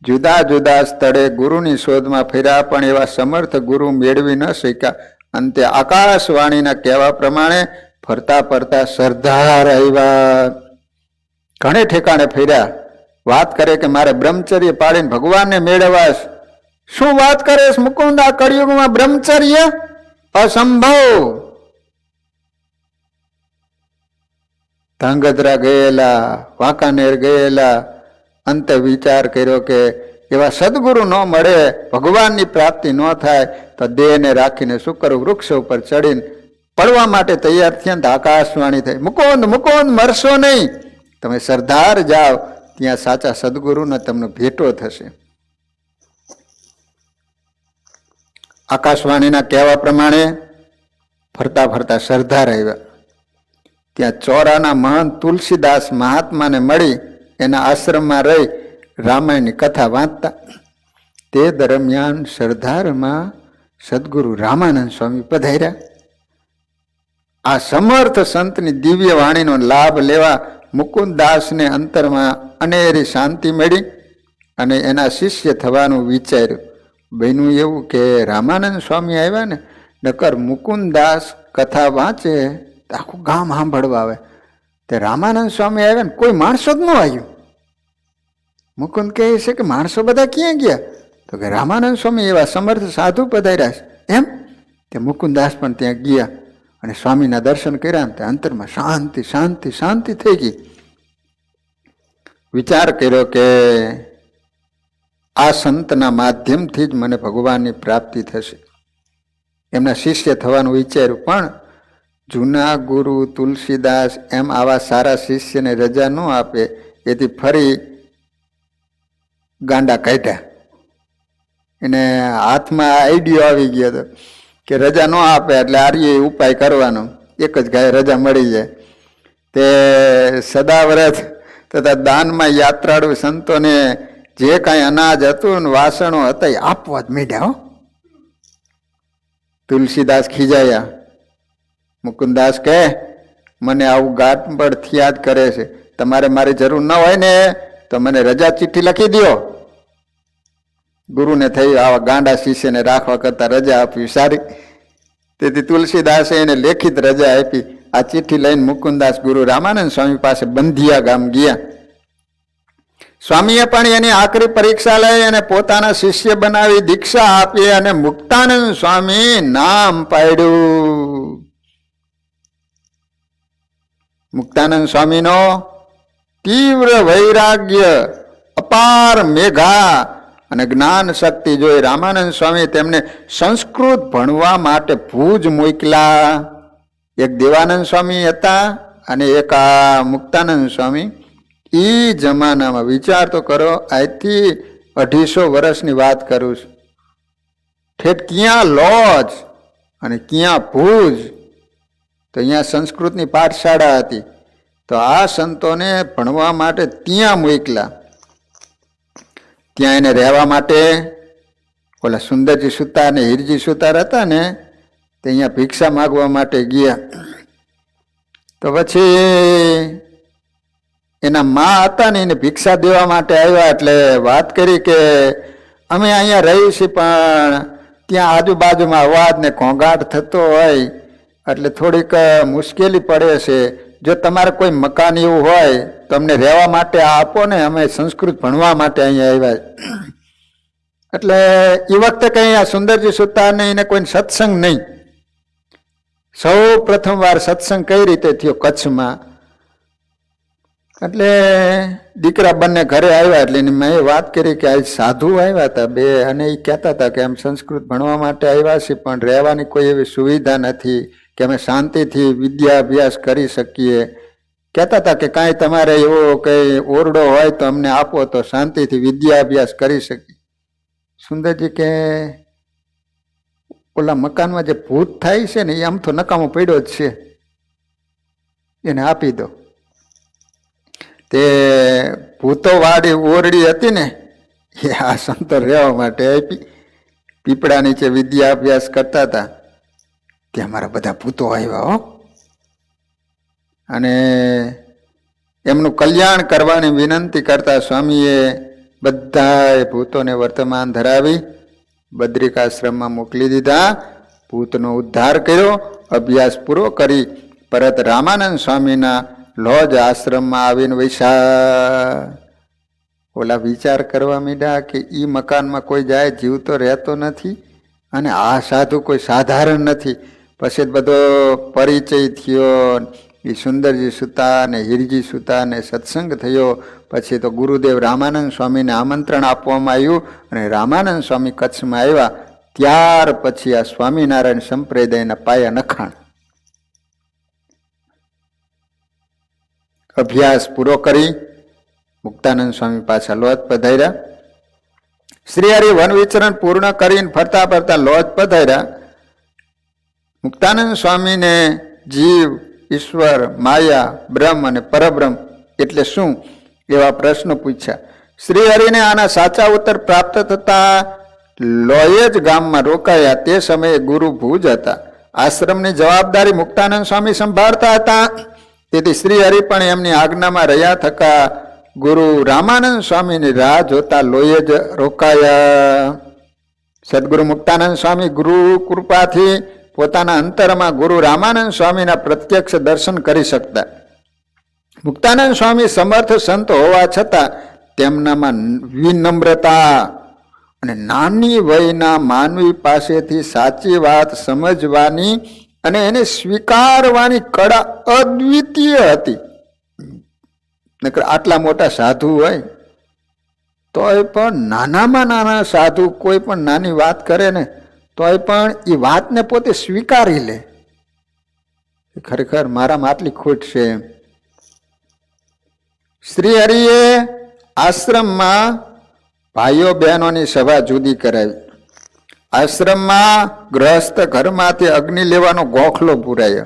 જુદા જુદા સ્થળે ગુરુની શોધમાં ફર્યા પણ એવા સમર્થ ગુરુ મેળવી ન શક્યા. અંતે આકાશવાણીના કહેવા પ્રમાણે ફરતા ફરતા સરદાર આવ્યા. ઘણે ઠેકાણે ફર્યા. વાત કરે કે મારે બ્રહ્મચર્ય પાડીને ભગવાનને મેળવવા. શું વાત કરે મુકુંદ? આ કળિયુગમાં બ્રહ્મચર્ય અસંભવ. ધાંગધ્રા ગયેલા, વાંકાનેર ગયેલા. અંતે વિચાર કર્યો કે એવા સદગુરુ ન મળે, ભગવાનની પ્રાપ્તિ ન થાય તો દેહને રાખીને શું કરું? વૃક્ષ ઉપર ચડીને પડવા માટે તૈયાર થયા. તો આકાશવાણી થઈ, મુકુંદ મુકુંદ મરશો નહીં, તમે સરદાર જાઓ, ત્યાં સાચા સદગુરુને તમને ભેટો થશે. આકાશવાણીના કહેવા પ્રમાણે ફરતા ફરતા સરદાર આવ્યા. ત્યાં ચોરાના મહંત તુલસીદાસ મહાત્માને મળી એના આશ્રમમાં રહી રામાયણની કથા વાંચતા. તે દરમિયાન સરદારમાં સદગુરુ રામાનંદ સ્વામી પધાર્યા. આ સમર્થ સંતની દિવ્ય વાણીનો લાભ લેવા મુકુંદદાસને અંતરમાં અનેરી શાંતિ મળી અને એના શિષ્ય થવાનું વિચાર્યું. બન્યું એવું કે રામાનંદ સ્વામી આવ્યા ને, નકર મુકુંદદાસ કથા વાંચે આખું ગામ સાંભળવા આવે. તે રામાનંદ સ્વામી આવ્યા ને કોઈ માણસો જ ન આવ્યું. મુકુંદ કહે છે કે માણસો બધા ક્યાં ગયા? તો કે રામાનંદ સ્વામી એવા સમર્થ સાધુ પધાર્યા છે એમ. તે મુકુંદદાસ પણ ત્યાં ગયા અને સ્વામીના દર્શન કર્યા ને અંતરમાં શાંતિ શાંતિ શાંતિ થઈ ગઈ. વિચાર કર્યો કે આ સંતના માધ્યમથી જ મને ભગવાનની પ્રાપ્તિ થશે. એમના શિષ્ય થવાનું વિચાર્યું. પણ જૂના ગુરુ તુલસીદાસ એમ આવા સારા શિષ્યને રજા ન આપે, એથી ફરી ગાંડા કાઢ્યા. એને હાથમાં આઈડિયો આવી ગયો હતો કે રજા ન આપે એટલે આર્ય ઉપાય કરવાનો, એક જ ગાય રજા મળી જાય. તે સદાવ્રત તથા દાનમાં યાત્રાળુ સંતોને જે કાંઈ અનાજ હતું ને વાસણો હતા એ આપવા જ માંડ્યા. તુલસીદાસ ખીજાયા. મુકુંદદાસ કહે મને આવું ગાંઠ પર થયા જ કરે છે, તમારે મારી જરૂર ન હોય ને તો મને રજા ચિઠ્ઠી લખી દો. ગુરુને થયું આવા ગાંડા શિષ્યને રાખવા કરતા રજા આપવી સારી. તેથી તુલસીદાસે એને લેખિત રજા આપી. આ ચિઠ્ઠી લઈને મુકુંદદાસ ગુરુ રામાનંદ સ્વામી પાસે બંધિયા ગામ ગયા. સ્વામીએ પણ એની આકરી પરીક્ષા લઈ અને પોતાના શિષ્ય બનાવી દીક્ષા આપી અને મુક્તાનંદ સ્વામી નામ પાડ્યું. મુક્તાનંદ સ્વામીનો તીવ્ર વૈરાગ્ય, અપાર મેઘા અને જ્ઞાન શક્તિ જોઈ રામાનંદ સ્વામી તેમને સંસ્કૃત ભણવા માટે ભુજ મોકલા. એક દેવાનંદ સ્વામી હતા અને એક આ મુક્તાનંદ સ્વામી. એ જમાનામાં વિચાર તો કરો, આજથી 250 વર્ષની વાત કરું છું. ઠેઠ ક્યાં લોજ અને ક્યાં ભુજ. તો અહીંયા સંસ્કૃતની પાઠશાળા હતી. તો આ સંતોને ભણવા માટે ત્યાં મોકલા. ત્યાં એને રહેવા માટે ઓલા સુંદરજી સુતાર ને હીરજી સુતાર હતા ને, તે અહીંયા ભિક્ષા માગવા માટે ગયા. તો પછી એના મા હતા ને એને ભિક્ષા દેવા માટે આવ્યા. એટલે વાત કરી કે અમે અહીંયા રહીએ છીએ પણ ત્યાં આજુબાજુમાં અવાજ ને ઘોંઘાટ થતો હોય એટલે થોડીક મુશ્કેલી પડે છે. જો તમારે કોઈ મકાન એવું હોય તો અમને રહેવા માટે આપો ને, અમે સંસ્કૃત ભણવા માટે અહીંયા આવ્યા. એટલે એ વખતે કઈ આ સુંદરજી સુતારને એને કોઈ સત્સંગ નહીં. સૌ પ્રથમ વાર સત્સંગ કઈ રીતે થયો કચ્છમાં. એટલે દીકરા બંને ઘરે આવ્યા એટલે મેં વાત કરી કે આજ સાધુ આવ્યા હતા બે, અને એ કહેતા હતા કે એમ સંસ્કૃત ભણવા માટે આવ્યા છે પણ રહેવાની કોઈ એવી સુવિધા નથી કે અમે શાંતિથી વિદ્યા અભ્યાસ કરી શકીએ. કહેતા હતા કે કાંઈ તમારે એવો કંઈ ઓરડો હોય તો અમને આપો તો શાંતિથી વિદ્યા અભ્યાસ કરી શકીએ. સુંદરજી કે ઓલા મકાનમાં જે ભૂત થાય છે ને એ આમ તો નકામો પડ્યો જ છે, એને આપી દો. તે ભૂતોવાળી ઓરડી હતી ને એ આ સંતો રહેવા માટે આપી. પીપળા નીચે વિદ્યા અભ્યાસ કરતા હતા ત્યાં મારા બધા ભૂતો આવ્યા હો. અને એમનું કલ્યાણ કરવાની વિનંતી કરતા સ્વામીએ બધાએ ભૂતોને વર્તમાન ધરાવી બદ્રિકાશ્રમમાં મોકલી દીધા. ભૂતનો ઉદ્ધાર કર્યો. અભ્યાસ પૂરો કરી પરત રામાનંદ સ્વામીના લોજ આશ્રમમાં આવીને વૈશા ઓલા વિચાર કરવા માંડ્યા કે ઈ મકાનમાં કોઈ જાય જીવતો રહેતો નથી અને આ સાધુ કોઈ સાધારણ નથી. પછી બધો પરિચય થયો. એ સુંદરજી સુતા ને હીરજી સુતા ને સત્સંગ થયો. પછી તો ગુરુદેવ રામાનંદ સ્વામીને આમંત્રણ આપવામાં આવ્યું અને રામાનંદ સ્વામી કચ્છમાં આવ્યા. ત્યાર પછી આ સ્વામિનારાયણ સંપ્રદાયના પાયા નખાણ. અભ્યાસ પૂરો કરી મુક્તાનંદ સ્વામી પાછા લોજ પધાર્યા. શ્રી હરિ વન વિચરણ પૂર્ણ કરીને ફરતા ફરતા લોજ પધાર્યા. મુક્તાનંદ સ્વામીને જીવ, ઈશ્વર, માયા, બ્રહ્મ અને પરબ્રહ્મ એટલે શું એવા પ્રશ્નો પૂછ્યા. શ્રી હરિને આના સાચા ઉત્તર પ્રાપ્ત થતા લોયજ ગામમાં રોકાયા. તે સમયે ગુરુ ભુજ હતા. આશ્રમની જવાબદારી મુક્તાનંદ સ્વામી સંભાળતા હતા. તેથી શ્રી હરિ પણ એમની આજ્ઞામાં રહ્યા થકા ગુરુ રામાનંદ સ્વામીની રાહ જોતા લોયજ રોકાયા. સદગુરુ મુક્તાનંદ સ્વામી ગુરુ કૃપાથી પોતાના અંતરમાં ગુરુ રામાનંદ સ્વામીના પ્રત્યક્ષ દર્શન કરી શકતા. મુક્તાનંદ સ્વામી સમર્થ સંત હોવા છતાં તેમનામાં વિનમ્રતા અને નાની વયના માનવી પાસેથી સાચી વાત સમજવાની અને એને સ્વીકારવાની કળા અદ્વિતીય હતી. આટલા મોટા સાધુ હોય તોય પણ નાનામાં નાના સાધુ કોઈ પણ નાની વાત કરે ને તોય પણ એ વાતને પોતે સ્વીકારી લે. ખરેખર મારામાં આટલી ખોટ છે. શ્રી હરિએ આશ્રમમાં ભાઈઓ બહેનોની સભા જુદી કરાવી. આશ્રમમાં ગ્રહસ્થ ઘરમાંથી અગ્નિ લેવાનો ગોખલો પુરાયો.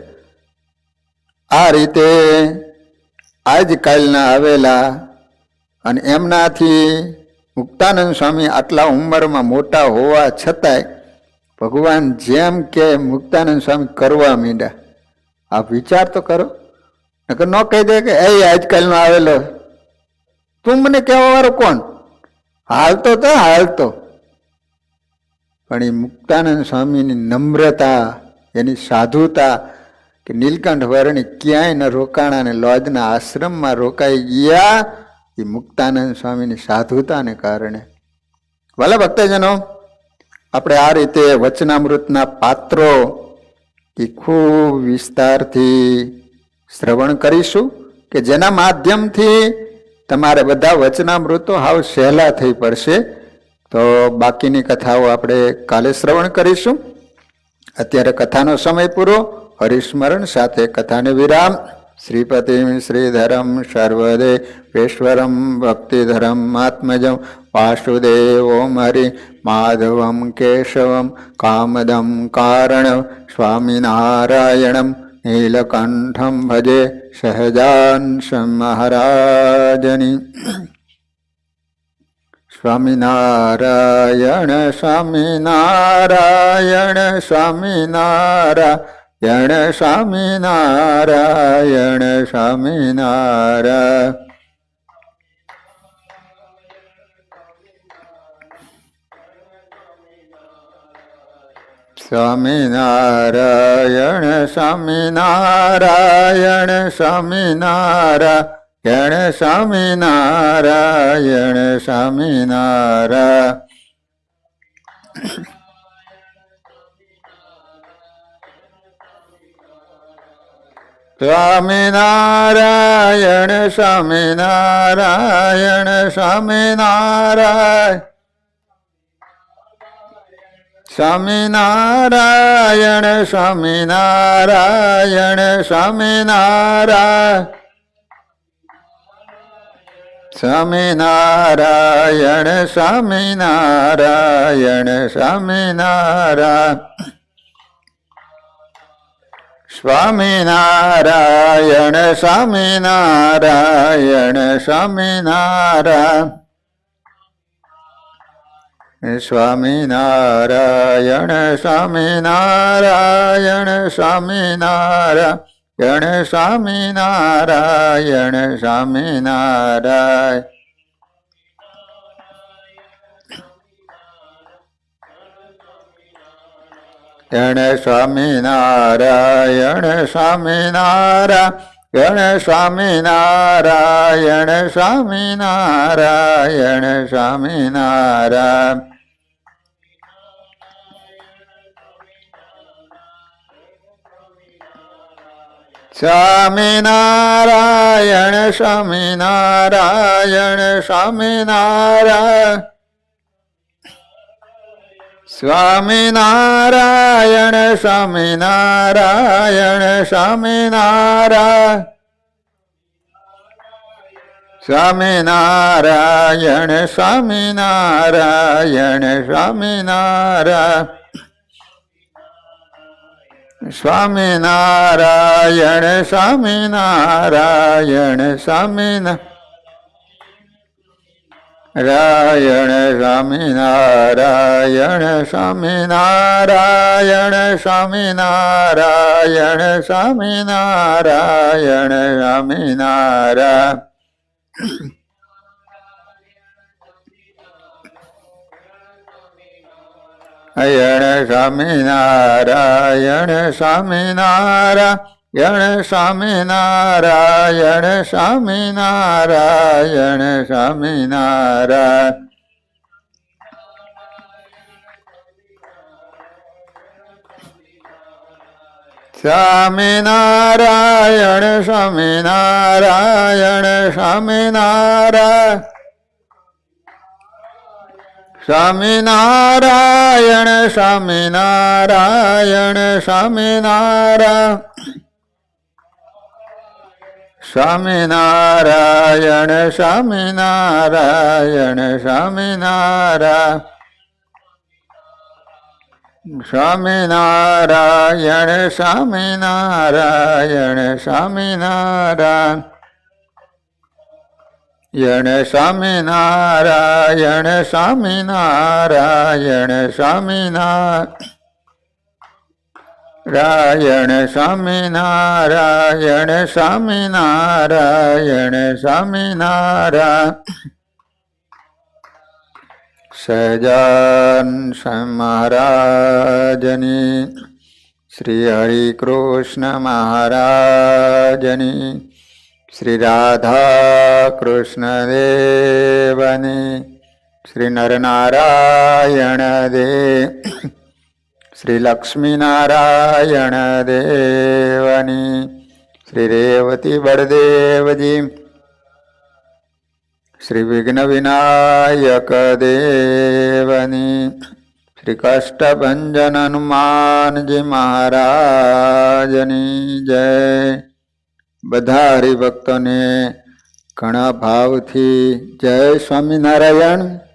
આ રીતે આજકાલના આવેલા અને એમનાથી મુક્તાનંદ સ્વામી આટલા ઉંમરમાં મોટા હોવા છતાંય ભગવાન જેમ કે મુક્તાનંદ સ્વામી કરવા માંડ્યા. આ વિચાર તો કરો. નકર ન કહી દે કે એ આજકાલનો આવેલો તું મને કહેવા વાળો કોણ? હાલતો તો હાલતો. પણ એ મુક્તાનંદ સ્વામીની નમ્રતા, એની સાધુતા કે નીલકંઠ વર્ણી ક્યાંય ન રોકાણા ને લોજના આશ્રમમાં રોકાઈ ગયા એ મુક્તાનંદ સ્વામીની સાધુતાને કારણે. વાલા ભક્તજનો, આપણે આ રીતે વચનામૃતના પાત્રો એ ખૂબ વિસ્તારથી શ્રવણ કરીશું કે જેના માધ્યમથી તમારે બધા વચનામૃતો હાવ સહેલા થઈ પડશે. તો બાકીની કથાઓ આપણે કાલે શ્રવણ કરીશું. અત્યારે કથાનો સમય પૂરો. હરિસ્મરણ સાથે કથાને વિરામ. શ્રીપતિમ શ્રીધરમ સર્વદેવેશ્વરમ ભક્તિધરમ આત્મજમ વાસુદેવોમ હરિ માધવમ કેશવમ કામદમ કારણમ સ્વામિનારાયણમ નીલકંઠમ ભજે સહજાંશ મહારાજની. સ્વામિનારાયણ સ્વામિનારાયણ સ્વામિનારાયણ સ્વામિનારાયણ સ્વામિનારાયણ. સ્વામિનારાયણ સ્વામિનારાયણ સ્વામિનારાયણ સ્વામિનારાયણ સ્વામિનારાયણ. સ્વામિનારાયણ સ્વામિનારાયણ સ્વામિનારાયણ સ્વામિનારાયણ સ્વામિનારાયણ સ્વામિનારાયણ સ્વામિનારાયણ સ્વામિનારાયણ સ્વામિનારાયણ સ્વામિનારાયણ સ્વામિનારાયણ સ્વામિનારાયણ સ્વામિનારાયણ સ્વામિનારાયણ સ્વામિનારાયણ સ્વામિનારાયણ સ્વામિનારાયણ. સ્વામિનારાયણ સ્વામિનારાયણ સ્વામિનારાયણ સ્વામિનારાયણ સ્વામિનારાયણ. સ્વામિનારાયણ સ્વામિનારાયણ સ્વામિનારાયણ. સ્વામિનારાયણ સ્વામિનારાયણ સ્વામિનારાયણ. સ્વામિનારાયણ સ્વામિનારાયણ સ્વામિનારાયણ. સ્વામિનારાયણ સ્વામિનારાયણ સ્વામિનારાયણ સ્વામિનારાયણ સ્વામિનારાયણ સ્વામિનારાયણ સ્વામિનારાયણ સ્વામિનારાયણ. સ્વામિનારાયણ સ્વામિનારાયણ સ્વામિનારાયણ સ્વામિનારાયણ સ્વામિનારાયણ. સ્વામિનારાયણ સ્વામિનારાયણ સ્વામિનારાયણ. સ્વામિનારાયણ સ્વામિનારાયણ સ્વામિનારાયણ. સ્વામિનારાયણ સ્વામિનારાયણ સ્વામિનારાયણ. સ્વામિનારાયણ સ્વામિનારાયણ સ્વામિનારાયણ. સ્વામિનારાયણ સ્વામિનારાયણ સ્વામિનારાયણ સ્વામિનારાયણ સ્વામિનારાયણ સ્વામિનારાયણ. સહજાન મહારાજની, શ્રી હરિકૃષ્ણ મહારાજની, શ્રી રાધા કૃષ્ણ દેવની, શ્રી નરનારાયણ દેવ, શ્રી લક્ષ્મીનારાયણ દેવની, શ્રી રેવતી બળદેવજી, શ્રી વિઘ્ન વિનાયક દેવની, શ્રી કષ્ટભંજન હનુમાનજી મહારાજની જય. બધા હરિભક્તોને ઘણા ભાવથી જય સ્વામિનારાયણ.